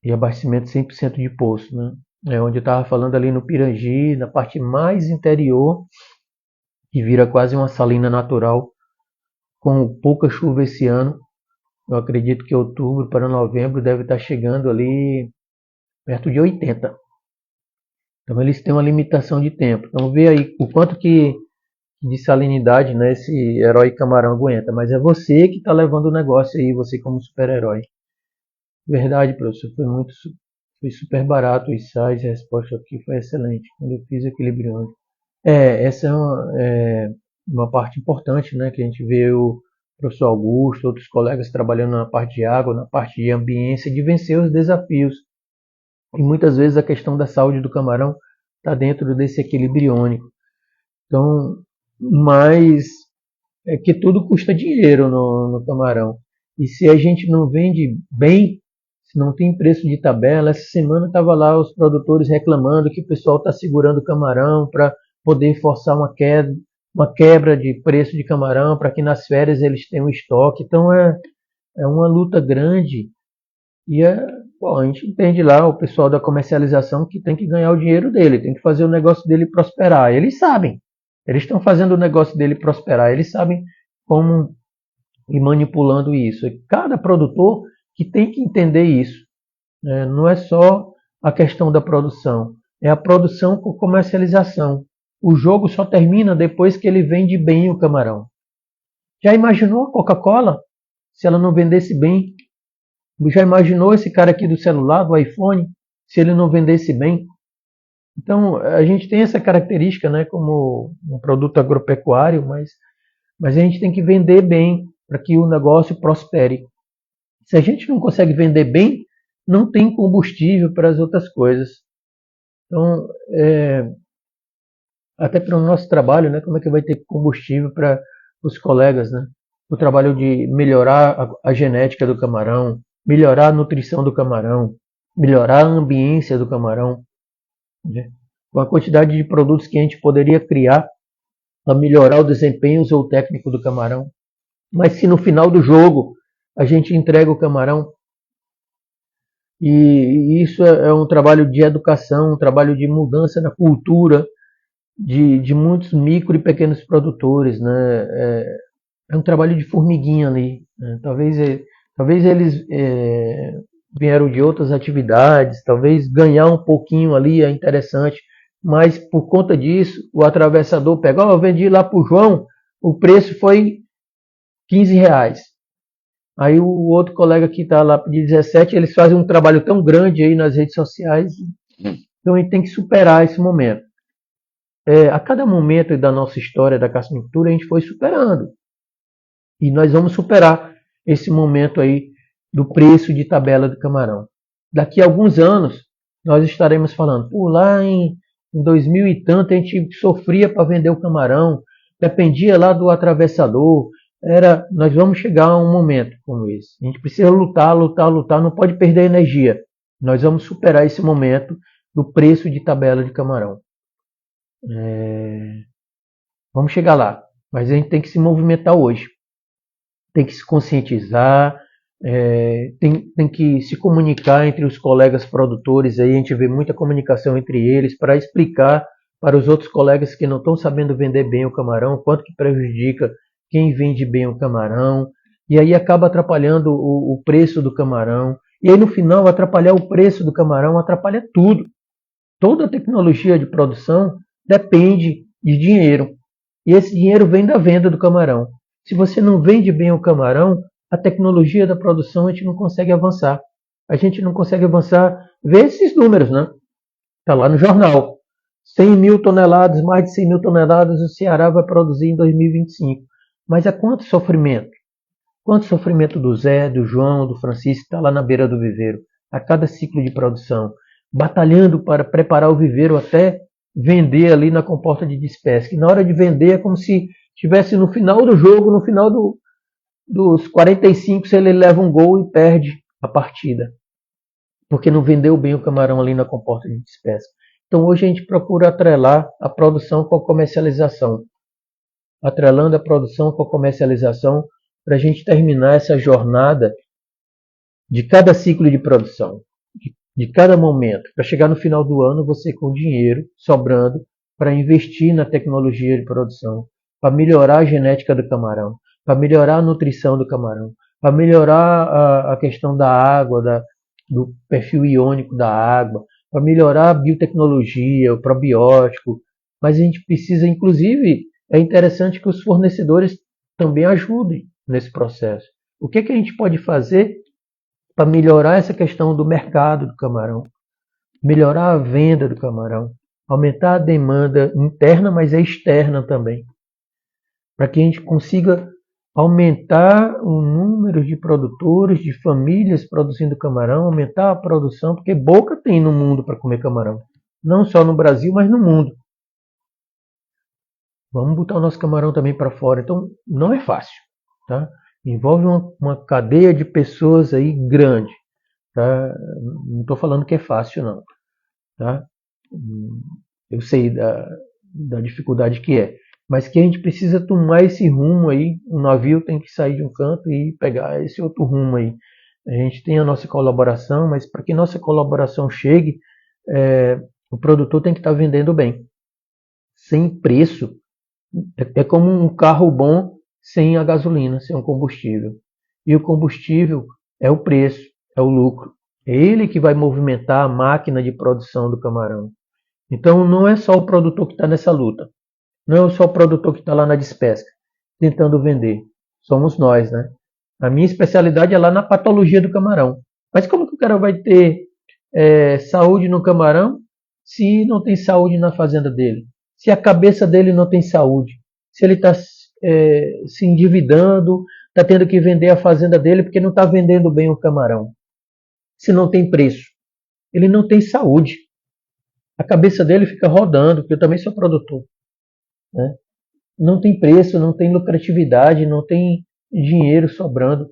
e abastecimento 100% de poço, né? É onde eu estava falando ali no Pirangi, na parte mais interior, que vira quase uma salina natural, com pouca chuva esse ano. Eu acredito que outubro para novembro deve estar chegando ali perto de 80. Então eles têm uma limitação de tempo. Então vê aí o quanto que de salinidade, né, esse herói camarão aguenta. Mas é você que está levando o negócio aí, você como super-herói. Verdade, professor, foi super barato os sites, a resposta aqui foi excelente quando eu fiz o equilíbrio. Essa uma parte importante, né, que a gente vê o professor Augusto, outros colegas trabalhando na parte de água, na parte de ambiência, de vencer os desafios. E muitas vezes a questão da saúde do camarão está dentro desse equilíbrio iônico. Então, mas é que tudo custa dinheiro no camarão. E se a gente não vende bem, se não tem preço de tabela, essa semana estava lá os produtores reclamando que o pessoal está segurando o camarão para poder forçar uma quebra de preço de camarão, para que nas férias eles tenham estoque. Então é uma luta grande. E bom, a gente entende lá o pessoal da comercialização que tem que ganhar o dinheiro dele, tem que fazer o negócio dele prosperar. Eles sabem. Eles estão fazendo o negócio dele prosperar. Eles sabem como ir manipulando isso. E cada produtor que tem que entender isso. Não é só a questão da produção. É a produção com comercialização. O jogo só termina depois que ele vende bem o camarão. Já imaginou a Coca-Cola? Se ela não vendesse bem? Já imaginou esse cara aqui do celular, do iPhone? Se ele não vendesse bem? Então, a gente tem essa característica, né, como um produto agropecuário, mas a gente tem que vender bem para que o negócio prospere. Se a gente não consegue vender bem, não tem combustível para as outras coisas. Então, até para o nosso trabalho, né, como é que vai ter combustível para os colegas, né? O trabalho de melhorar a genética do camarão, melhorar a nutrição do camarão, melhorar a ambiência do camarão, né? Com a quantidade de produtos que a gente poderia criar para melhorar o desempenho zootécnico do camarão. Mas se no final do jogo a gente entrega o camarão, e isso é um trabalho de educação, um trabalho de mudança na cultura de muitos micro e pequenos produtores, né? É um trabalho de formiguinha ali, né? Talvez eles vieram de outras atividades, talvez ganhar um pouquinho ali é interessante, mas por conta disso, o atravessador pega, eu vendi lá para o João, o preço foi R$ 15. Aí o outro colega que está lá de 17, eles fazem um trabalho tão grande aí nas redes sociais, então a gente tem que superar esse momento. a cada momento da nossa história da cassinicultura, a gente foi superando. E nós vamos superar esse momento aí do preço de tabela do camarão. Daqui a alguns anos, nós estaremos falando, por lá em 2000 e tanto, a gente sofria para vender o camarão, dependia lá do atravessador. Nós vamos chegar a um momento como esse. A gente precisa lutar, lutar, lutar, não pode perder energia. Nós vamos superar esse momento do preço de tabela de camarão. Vamos chegar lá, mas a gente tem que se movimentar hoje. Tem que se conscientizar, tem que se comunicar entre os colegas produtores. Aí a gente vê muita comunicação entre eles para explicar para os outros colegas que não estão sabendo vender bem o camarão, quanto que prejudica quem vende bem o camarão, e aí acaba atrapalhando o preço do camarão, e aí no final atrapalhar o preço do camarão atrapalha tudo. Toda a tecnologia de produção depende de dinheiro, e esse dinheiro vem da venda do camarão. Se você não vende bem o camarão, a tecnologia da produção a gente não consegue avançar. A gente não consegue avançar. Vê esses números, né? Está lá no jornal. 100 mil toneladas, mais de 100 mil toneladas o Ceará vai produzir em 2025. Mas a quanto sofrimento? Quanto sofrimento do Zé, do João, do Francisco, que está lá na beira do viveiro, a cada ciclo de produção, batalhando para preparar o viveiro até vender ali na comporta de despesca. E na hora de vender é como se estivesse no final do jogo, no final dos 45, se ele leva um gol e perde a partida. Porque não vendeu bem o camarão ali na comporta de despesca. Então hoje a gente procura atrelar a produção com a comercialização. Atrelando a produção com a comercialização para a gente terminar essa jornada de cada ciclo de produção, de cada momento, para chegar no final do ano você com dinheiro sobrando para investir na tecnologia de produção, para melhorar a genética do camarão, para melhorar a nutrição do camarão, para melhorar a questão da água, do perfil iônico da água, para melhorar a biotecnologia, o probiótico. Mas a gente precisa, inclusive, é interessante que os fornecedores também ajudem nesse processo. O que a gente pode fazer para melhorar essa questão do mercado do camarão, melhorar a venda do camarão, aumentar a demanda interna, mas externa também, para que a gente consiga aumentar o número de produtores, de famílias produzindo camarão, aumentar a produção, porque boca tem no mundo para comer camarão, não só no Brasil, mas no mundo. Vamos botar o nosso camarão também para fora. Então, não é fácil, tá? Envolve uma cadeia de pessoas aí grande, tá? Não estou falando que é fácil, não, tá? Eu sei da dificuldade que é, mas que a gente precisa tomar esse rumo aí. Um navio tem que sair de um canto e pegar esse outro rumo aí. A gente tem a nossa colaboração, mas para que nossa colaboração chegue, o produtor tem que estar vendendo bem. Sem preço, é como um carro bom sem a gasolina, sem o combustível. E o combustível é o preço, é o lucro. É ele que vai movimentar a máquina de produção do camarão. Então não é só o produtor que está nessa luta. Não é só o produtor que está lá na despesca, tentando vender. Somos nós, né? A minha especialidade é lá na patologia do camarão. Mas como que o cara vai ter saúde no camarão se não tem saúde na fazenda dele? Se a cabeça dele não tem saúde? Se ele está se endividando, está tendo que vender a fazenda dele porque não está vendendo bem o camarão? Se não tem preço, ele não tem saúde. A cabeça dele fica rodando, porque eu também sou produtor, né? Não tem preço, não tem lucratividade, não tem dinheiro sobrando,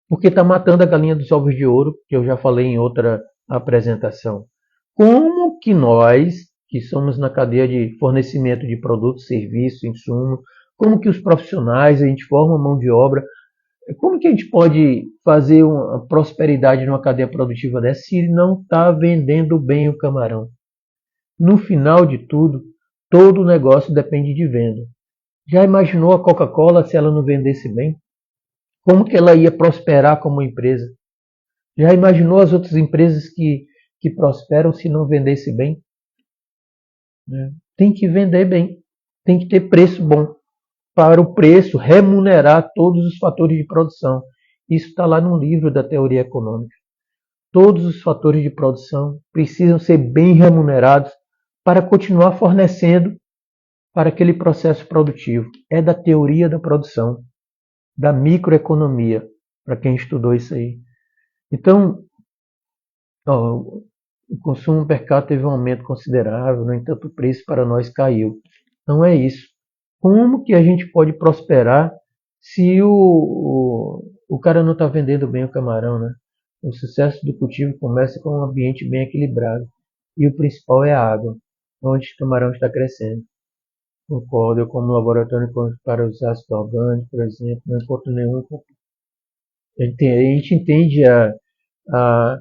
porque está matando a galinha dos ovos de ouro, que eu já falei em outra apresentação. Como que nós, que somos na cadeia de fornecimento de produtos, serviços, insumos, como que os profissionais, a gente forma mão de obra, como que a gente pode fazer uma prosperidade numa cadeia produtiva dessa se ele não está vendendo bem o camarão? No final de tudo, todo negócio depende de venda. Já imaginou a Coca-Cola se ela não vendesse bem? Como que ela ia prosperar como empresa? Já imaginou as outras empresas que prosperam se não vendesse bem? Tem que vender bem, tem que ter preço bom, para o preço remunerar todos os fatores de produção. Isso está lá no livro da teoria econômica. Todos os fatores de produção precisam ser bem remunerados para continuar fornecendo para aquele processo produtivo. É da teoria da produção, da microeconomia, para quem estudou isso aí. Então, ó, o consumo per capita teve um aumento considerável, no entanto, o preço para nós caiu. Não é isso. Como que a gente pode prosperar se o cara não está vendendo bem o camarão, né? O sucesso do cultivo começa com um ambiente bem equilibrado. E o principal é a água, onde o camarão está crescendo. Concordo, eu como laboratório para os ácidos orgânicos, por exemplo, não encontro nenhum. A gente entende a, a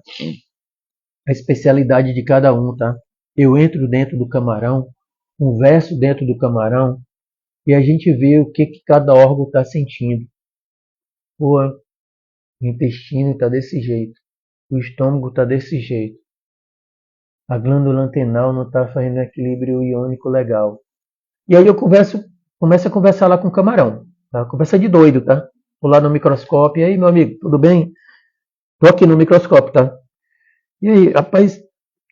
especialidade de cada um, tá? Eu entro dentro do camarão, converso dentro do camarão e a gente vê o que cada órgão está sentindo. Pô, o intestino está desse jeito, o estômago está desse jeito, a glândula antennal não está fazendo equilíbrio iônico legal. E aí eu começo a conversar lá com o camarão, tá? Conversa de doido, tá? Vou lá no microscópio, e aí meu amigo, tudo bem? Tô aqui no microscópio, tá? E aí, rapaz,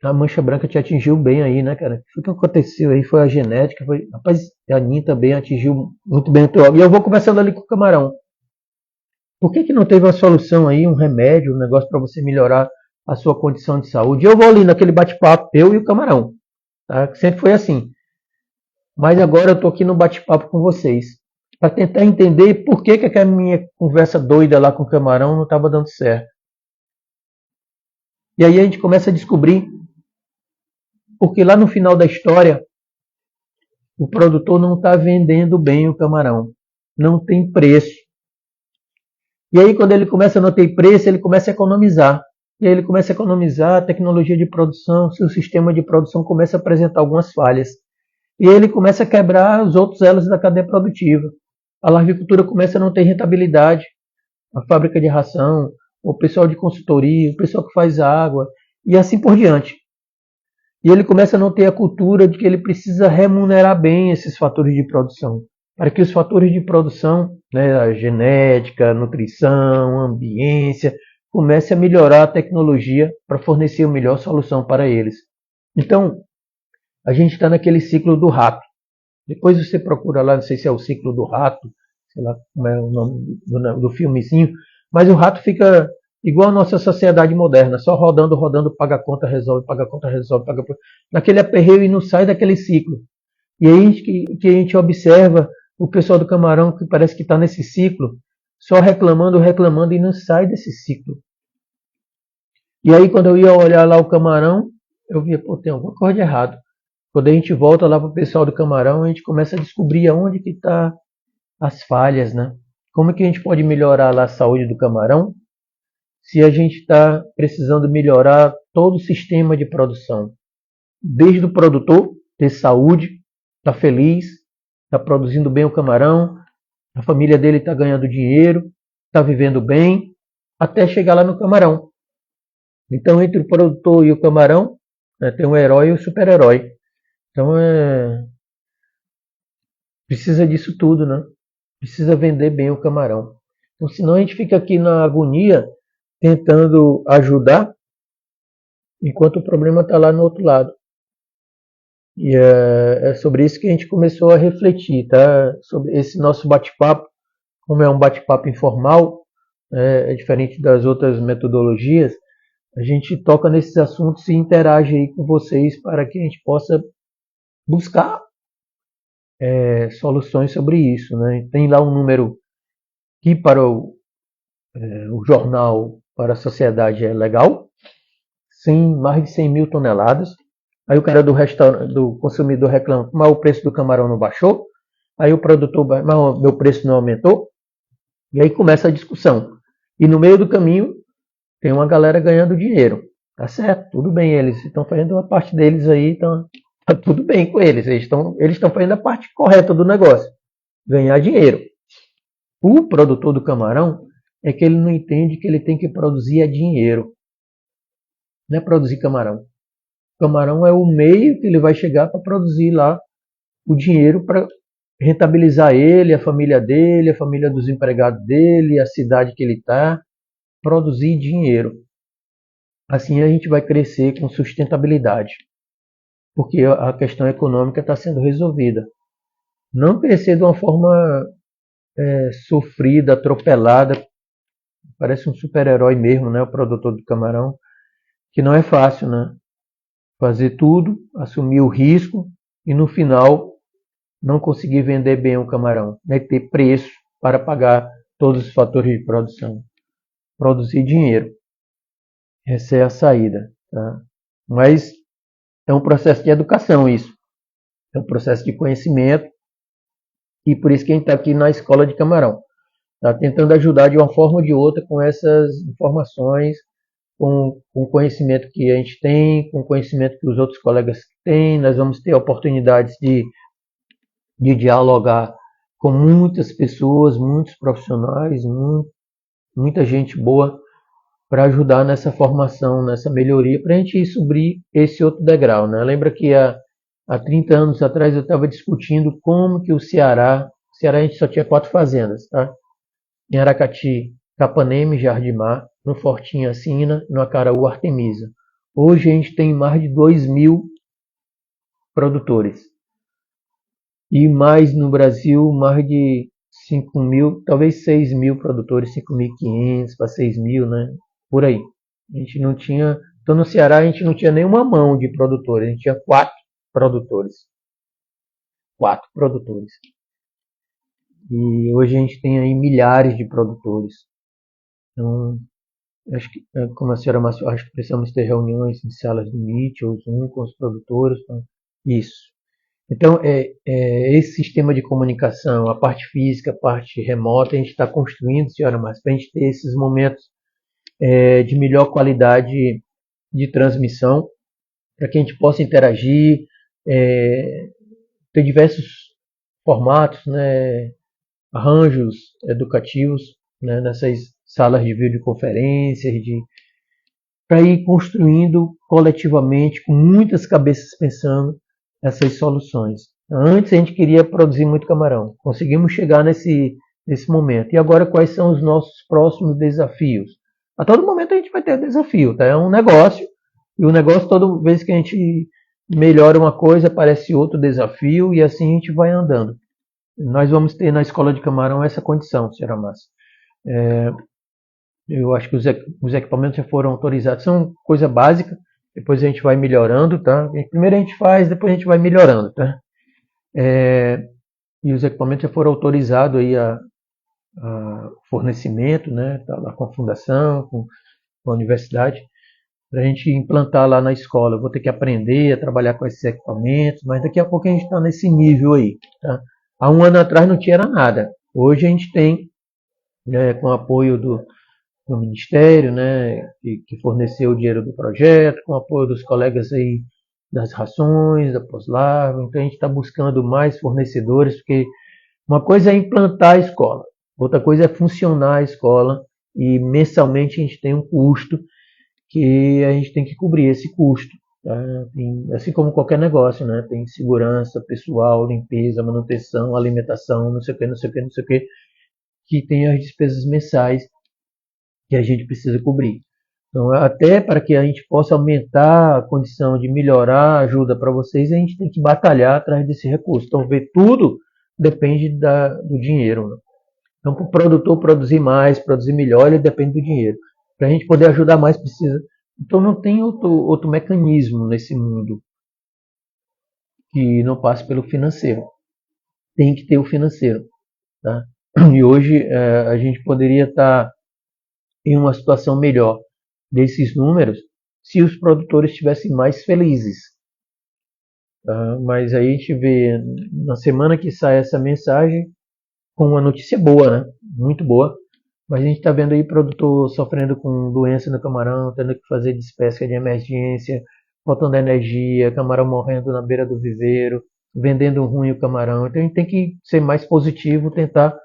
a mancha branca te atingiu bem aí, né, cara? O que aconteceu aí? Foi a genética, foi. Rapaz, a Anin também atingiu muito bem o teu. E eu vou conversando ali com o camarão. Por que não teve uma solução aí, um remédio, um negócio para você melhorar a sua condição de saúde? Eu vou ali naquele bate-papo, eu e o camarão, tá? Sempre foi assim. Mas agora eu tô aqui no bate-papo com vocês, para tentar entender por que aquela minha conversa doida lá com o camarão não estava dando certo. E aí a gente começa a descobrir, porque lá no final da história, o produtor não está vendendo bem o camarão. Não tem preço. E aí, quando ele começa a não ter preço, ele começa a economizar. E aí ele começa a economizar a tecnologia de produção, seu sistema de produção começa a apresentar algumas falhas. E aí ele começa a quebrar os outros elos da cadeia produtiva. A larvicultura começa a não ter rentabilidade. A fábrica de ração, o pessoal de consultoria, o pessoal que faz água, e assim por diante. E ele começa a não ter a cultura de que ele precisa remunerar bem esses fatores de produção. Para que os fatores de produção, né, a genética, a nutrição, a ambiência, comece a melhorar a tecnologia para fornecer a melhor solução para eles. Então, a gente está naquele ciclo do rato. Depois você procura lá, não sei se é o ciclo do rato, sei lá como é o nome do filmezinho, mas o rato fica igual a nossa sociedade moderna, só rodando, rodando, paga a conta, resolve, paga a conta, resolve, paga a conta, naquele aperreio e não sai daquele ciclo. E aí que a gente observa o pessoal do camarão que parece que está nesse ciclo, só reclamando, reclamando e não sai desse ciclo. E aí quando eu ia olhar lá o camarão, eu via, pô, tem alguma coisa de errado. Quando a gente volta lá para o pessoal do camarão, a gente começa a descobrir aonde que está as falhas, né? Como é que a gente pode melhorar lá a saúde do camarão se a gente está precisando melhorar todo o sistema de produção? Desde o produtor ter saúde, está feliz, está produzindo bem o camarão, a família dele está ganhando dinheiro, está vivendo bem, até chegar lá no camarão. Então, entre o produtor e o camarão, né, tem o herói e o super-herói. Então, precisa disso tudo, né? Precisa vender bem o camarão. Então, senão a gente fica aqui na agonia tentando ajudar, enquanto o problema está lá no outro lado. E é sobre isso que a gente começou a refletir, tá? Sobre esse nosso bate-papo, como é um bate-papo informal, é diferente das outras metodologias, a gente toca nesses assuntos e interage aí com vocês para que a gente possa buscar soluções sobre isso, né? Tem lá um número que para o jornal, para a sociedade é legal, mais de 100 mil toneladas. Aí o cara do consumidor reclama, mas o preço do camarão não baixou. Aí o produtor, mas o meu preço não aumentou. E aí começa a discussão. E no meio do caminho tem uma galera ganhando dinheiro. Tá certo, tudo bem, eles estão fazendo a parte deles aí, então tá tudo bem com eles. Eles estão fazendo a parte correta do negócio, ganhar dinheiro. O produtor do camarão é que ele não entende que ele tem que produzir dinheiro. Não é produzir camarão. O camarão é o meio que ele vai chegar para produzir lá o dinheiro para rentabilizar ele, a família dele, a família dos empregados dele, a cidade que ele está, produzir dinheiro. Assim a gente vai crescer com sustentabilidade. porque a questão econômica está sendo resolvida. Não crescer de uma forma sofrida, atropelada, parece um super-herói mesmo, né, o produtor do camarão, que não é fácil, né? Fazer tudo, assumir o risco e no final não conseguir vender bem o camarão, né? Ter preço para pagar todos os fatores de produção, produzir dinheiro. Essa é a saída, tá? Mas é um processo de educação isso, é um processo de conhecimento e por isso que a gente está aqui na escola de camarão, tá? Tentando ajudar de uma forma ou de outra com essas informações, com o conhecimento que a gente tem, com o conhecimento que os outros colegas têm. Nós vamos ter oportunidades de dialogar com muitas pessoas, muitos profissionais, muita gente boa para ajudar nessa formação, nessa melhoria, para a gente subir esse outro degrau, né? Lembra que há 30 anos atrás eu estava discutindo como que o Ceará a gente só tinha 4 fazendas, tá? Em Aracati, Capanema e Jardimar, no Fortinho Assina, no Acaraú Artemisa. Hoje a gente tem mais de 2.000 produtores. E mais no Brasil, mais de 5.000, talvez 6.000 produtores, 5.500 para 6.000, né? Por aí. A gente não tinha. Então no Ceará a gente não tinha nenhuma mão de produtores, a gente tinha 4 produtores. 4 produtores. E hoje a gente tem aí milhares de produtores. Então, acho que, como a senhora Márcia, acho que precisamos ter reuniões em salas do Meet ou Zoom com os produtores. Então, isso. Então, esse sistema de comunicação, a parte física, a parte remota, a gente está construindo, senhora Márcia, para a gente ter esses momentos de melhor qualidade de transmissão, para que a gente possa interagir, ter diversos formatos, né, arranjos educativos, né, nessas salas de videoconferências, para ir construindo coletivamente, com muitas cabeças pensando essas soluções. Antes a gente queria produzir muito camarão, conseguimos chegar nesse momento. E agora quais são os nossos próximos desafios? A todo momento a gente vai ter desafio, tá? É um negócio, e o negócio toda vez que a gente melhora uma coisa, aparece outro desafio e assim a gente vai andando. Nós vamos ter na escola de camarão essa condição, senhora Márcia. Eu acho que os equipamentos já foram autorizados, são coisa básica, depois a gente vai melhorando, tá? Primeiro a gente faz, depois a gente vai melhorando, tá? E os equipamentos já foram autorizados aí a fornecimento, né? Tá lá com a fundação, com a universidade, para a gente implantar lá na escola. Eu vou ter que aprender a trabalhar com esses equipamentos, mas daqui a pouco a gente está nesse nível aí, tá? Há um ano atrás não tinha nada. Hoje a gente tem, com o apoio do Ministério, né, que forneceu o dinheiro do projeto, com o apoio dos colegas aí das rações, da pós-larva. Então a gente está buscando mais fornecedores, porque uma coisa é implantar a escola, outra coisa é funcionar a escola e mensalmente a gente tem um custo que a gente tem que cobrir esse custo. Tá? Assim como qualquer negócio, né? Tem segurança pessoal, limpeza, manutenção, alimentação, não sei o que, não sei o que, não sei o que tem as despesas mensais que a gente precisa cobrir. Então, até para que a gente possa aumentar a condição de melhorar a ajuda para vocês, a gente tem que batalhar atrás desse recurso. Então, ver tudo depende do dinheiro. Né? Então, para o produtor produzir mais, produzir melhor, ele depende do dinheiro. Para a gente poder ajudar mais, precisa. Então, não tem outro mecanismo nesse mundo que não passe pelo financeiro. Tem que ter o financeiro. Tá? E hoje a gente poderia estar em uma situação melhor desses números se os produtores estivessem mais felizes. Tá? Mas aí a gente vê na semana que sai essa mensagem com uma notícia boa, né? Muito boa. Mas a gente está vendo aí produtor sofrendo com doença no camarão, tendo que fazer despesca de emergência, faltando energia, camarão morrendo na beira do viveiro, vendendo ruim o camarão. Então a gente tem que ser mais positivo, tentar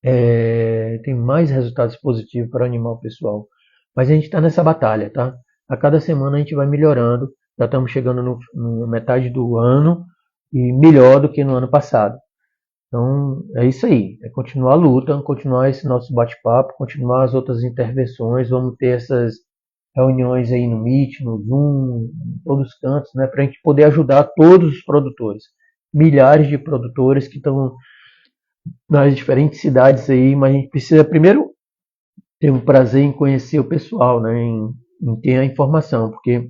ter mais resultados positivos para animar o pessoal. Mas a gente está nessa batalha, tá? A cada semana a gente vai melhorando. Já estamos chegando no metade do ano e melhor do que no ano passado. Então é isso aí. É continuar a luta, continuar esse nosso bate-papo, continuar as outras intervenções. Vamos ter reuniões aí no Meet, no Zoom, em todos os cantos, né, para a gente poder ajudar todos os produtores. Milhares de produtores que estão nas diferentes cidades aí, mas a gente precisa primeiro ter um prazer em conhecer o pessoal, né, em ter a informação, porque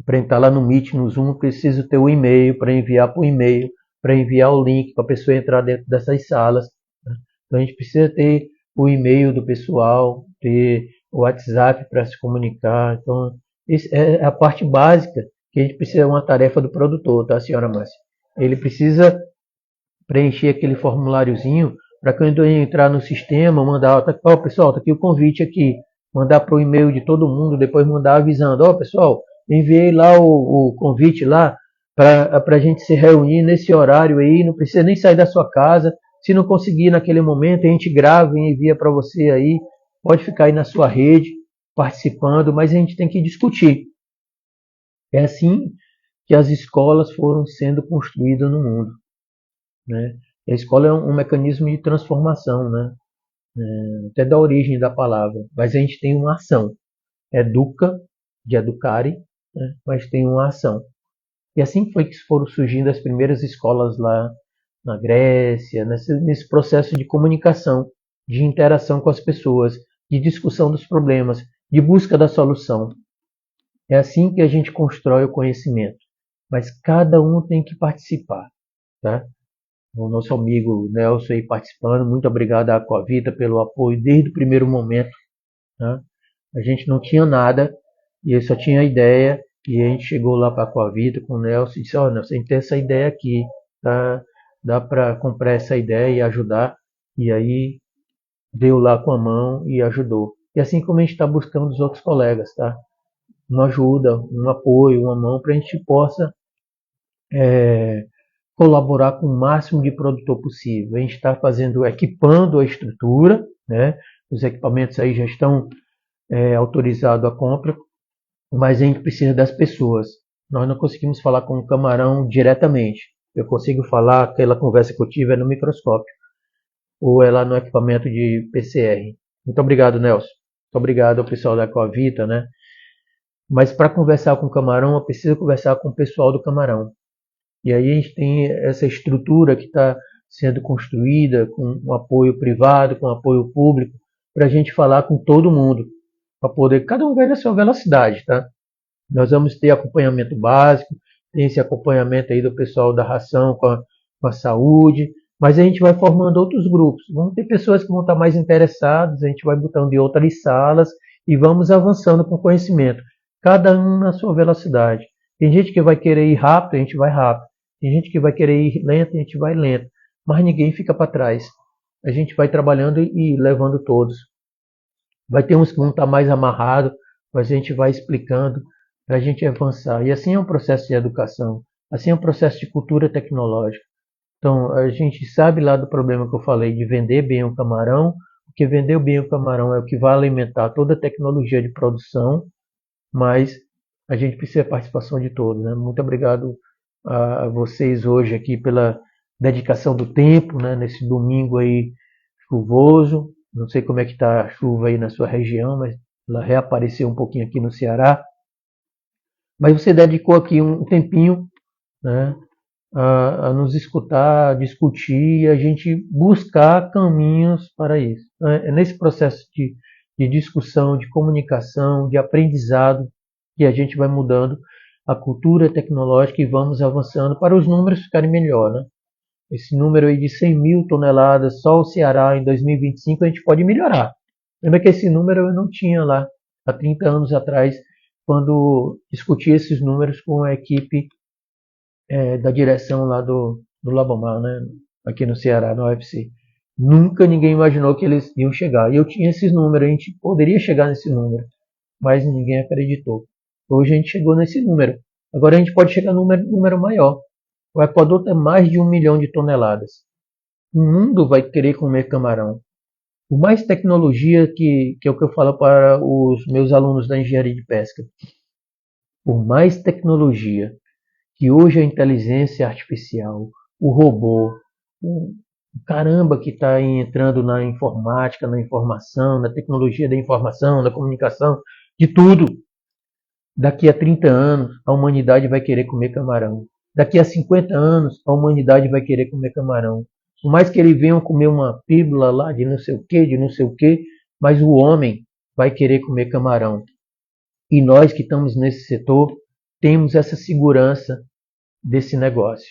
para entrar lá no Meet, no Zoom, eu preciso ter o e-mail para enviar por e-mail, para enviar o link para a pessoa entrar dentro dessas salas. Né? Então a gente precisa ter o e-mail do pessoal, ter o WhatsApp para se comunicar. Então, isso é a parte básica que a gente precisa, uma tarefa do produtor, tá, senhora Márcia? Ele precisa preencher aquele formuláriozinho para quando eu entrar no sistema, mandar, ó, pessoal, tá aqui o convite aqui, mandar para o e-mail de todo mundo, depois mandar avisando, ó, pessoal, enviei lá o convite lá para a gente se reunir nesse horário aí, não precisa nem sair da sua casa, se não conseguir naquele momento, a gente grava e envia para você aí, pode ficar aí na sua rede, participando, mas a gente tem que discutir. É assim que as escolas foram sendo construídas no mundo, né? A escola é um mecanismo de transformação, né? Até da origem da palavra. Mas a gente tem uma ação. Educa, de educare, né? Mas tem uma ação. E assim foi que foram surgindo as primeiras escolas lá na Grécia, nesse processo de comunicação, de interação com as pessoas, de discussão dos problemas, de busca da solução. É assim que a gente constrói o conhecimento. Mas cada um tem que participar, tá? O nosso amigo Nelson aí participando, muito obrigado à Aquavita pelo apoio desde o primeiro momento. Né? A gente não tinha nada e ele só tinha a ideia e a gente chegou lá para a Aquavita com o Nelson e disse, ó, Nelson, a gente tem essa ideia aqui, tá? Dá para comprar essa ideia e ajudar. E aí deu lá com a mão e ajudou. E assim como a gente está buscando os outros colegas, tá? Uma ajuda, um apoio, uma mão para a gente possa colaborar com o máximo de produtor possível. A gente está fazendo, equipando a estrutura, né? Os equipamentos aí já estão autorizados à compra, mas a gente precisa das pessoas. Nós não conseguimos falar com o camarão diretamente. Eu consigo falar, aquela conversa que eu tive é no microscópio, ou é lá no equipamento de PCR. Muito obrigado, Nelson. Muito obrigado ao pessoal da Coavita, né? Mas para conversar com o camarão, eu preciso conversar com o pessoal do camarão. E aí a gente tem essa estrutura que está sendo construída com um apoio privado, com apoio público, para a gente falar com todo mundo, para poder, cada um vai na sua velocidade, tá? Nós vamos ter acompanhamento básico, tem esse acompanhamento aí do pessoal da ração com a saúde, mas a gente vai formando outros grupos. Vão ter pessoas que vão estar mais interessadas, a gente vai botando em outras salas e vamos avançando com conhecimento, cada um na sua velocidade. Tem gente que vai querer ir rápido, a gente vai rápido. Tem gente que vai querer ir lento, a gente vai lento. Mas ninguém fica para trás. A gente vai trabalhando e levando todos. Vai ter uns que vão estar mais amarrados, mas a gente vai explicando para a gente avançar. E assim é um processo de educação. Assim é um processo de cultura tecnológica. Então, a gente sabe lá do problema que eu falei de vender bem o camarão, porque vender bem o camarão é o que vai alimentar toda a tecnologia de produção, mas a gente precisa da participação de todos. Né? Muito obrigado a vocês hoje aqui pela dedicação do tempo, né? Nesse domingo aí chuvoso. Não sei como é que está a chuva aí na sua região, mas ela reapareceu um pouquinho aqui no Ceará. Mas você dedicou aqui um tempinho, né, a nos escutar, a discutir e a gente buscar caminhos para isso. É nesse processo de discussão, de comunicação, de aprendizado, que a gente vai mudando a cultura tecnológica e vamos avançando para os números ficarem melhor. Né? Esse número aí de 100 mil toneladas, só o Ceará em 2025, a gente pode melhorar. Lembra que esse número eu não tinha lá há 30 anos atrás, quando discuti esses números com a equipe da direção lá do Labomar, né? Aqui no Ceará, no UFC. Nunca ninguém imaginou que eles iam chegar. E eu tinha esses números, a gente poderia chegar nesse número, mas ninguém acreditou. Hoje a gente chegou nesse número. Agora a gente pode chegar num número maior. O Equador tem mais de 1 milhão de toneladas. O mundo vai querer comer camarão. Por mais tecnologia que é o que eu falo para os meus alunos da engenharia de pesca. Por mais tecnologia que hoje a inteligência artificial, o robô, o caramba que está entrando na informática, na informação, na tecnologia da informação, da comunicação, de tudo. Daqui a 30 anos, a humanidade vai querer comer camarão. Daqui a 50 anos, a humanidade vai querer comer camarão. Por mais que eles venham comer uma pílula lá de não sei o que, de não sei o que, mas o homem vai querer comer camarão. E nós que estamos nesse setor, temos essa segurança desse negócio.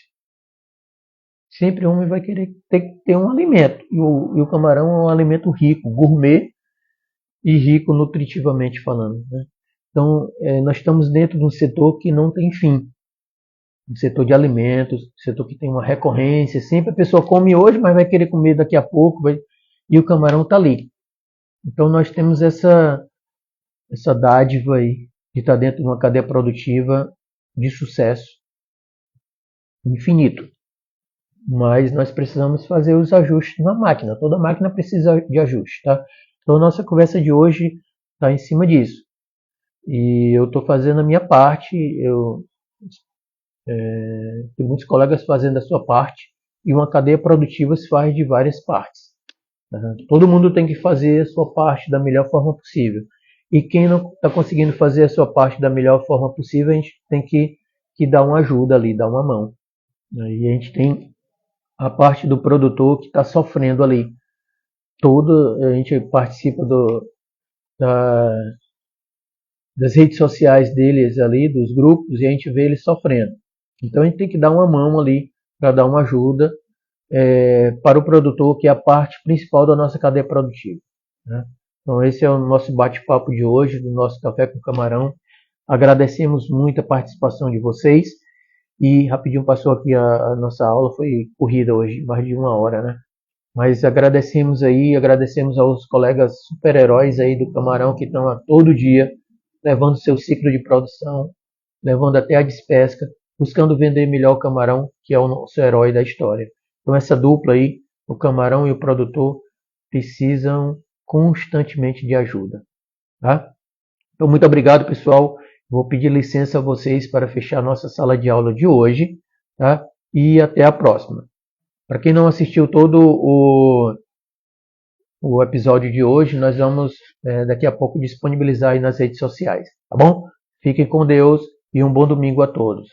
Sempre o homem vai querer ter um alimento. E o camarão é um alimento rico, gourmet e rico nutritivamente falando. Né? Então, nós estamos dentro de um setor que não tem fim. Um setor de alimentos, um setor que tem uma recorrência. Sempre a pessoa come hoje, mas vai querer comer daqui a pouco. E o camarão está ali. Então, nós temos essa dádiva aí de estar dentro de uma cadeia produtiva de sucesso infinito. Mas nós precisamos fazer os ajustes na máquina. Toda máquina precisa de ajuste, tá? Então, a nossa conversa de hoje está em cima disso. E eu estou fazendo a minha parte, tem muitos colegas fazendo a sua parte, e uma cadeia produtiva se faz de várias partes. Tá? Todo mundo tem que fazer a sua parte da melhor forma possível. E quem não está conseguindo fazer a sua parte da melhor forma possível, a gente tem que dar uma ajuda ali, dar uma mão. E a gente tem a parte do produtor que está sofrendo ali. A gente participa das redes sociais deles ali, dos grupos, e a gente vê eles sofrendo. Então a gente tem que dar uma mão ali para dar uma ajuda para o produtor, que é a parte principal da nossa cadeia produtiva. Né? Então esse é o nosso bate-papo de hoje, do nosso Café com Camarão. Agradecemos muito a participação de vocês. E rapidinho passou aqui a nossa aula, foi corrida hoje, mais de 1 hora, né? Mas agradecemos aos colegas super-heróis aí do Camarão que estão a todo dia levando seu ciclo de produção, levando até a despesca, buscando vender melhor o camarão, que é o nosso herói da história. Então essa dupla aí, o camarão e o produtor, precisam constantemente de ajuda. Tá? Então muito obrigado, pessoal. Vou pedir licença a vocês para fechar nossa sala de aula de hoje, tá? E até a próxima. Para quem não assistiu todo o episódio de hoje, nós vamos daqui a pouco disponibilizar aí nas redes sociais, tá bom? Fiquem com Deus e um bom domingo a todos.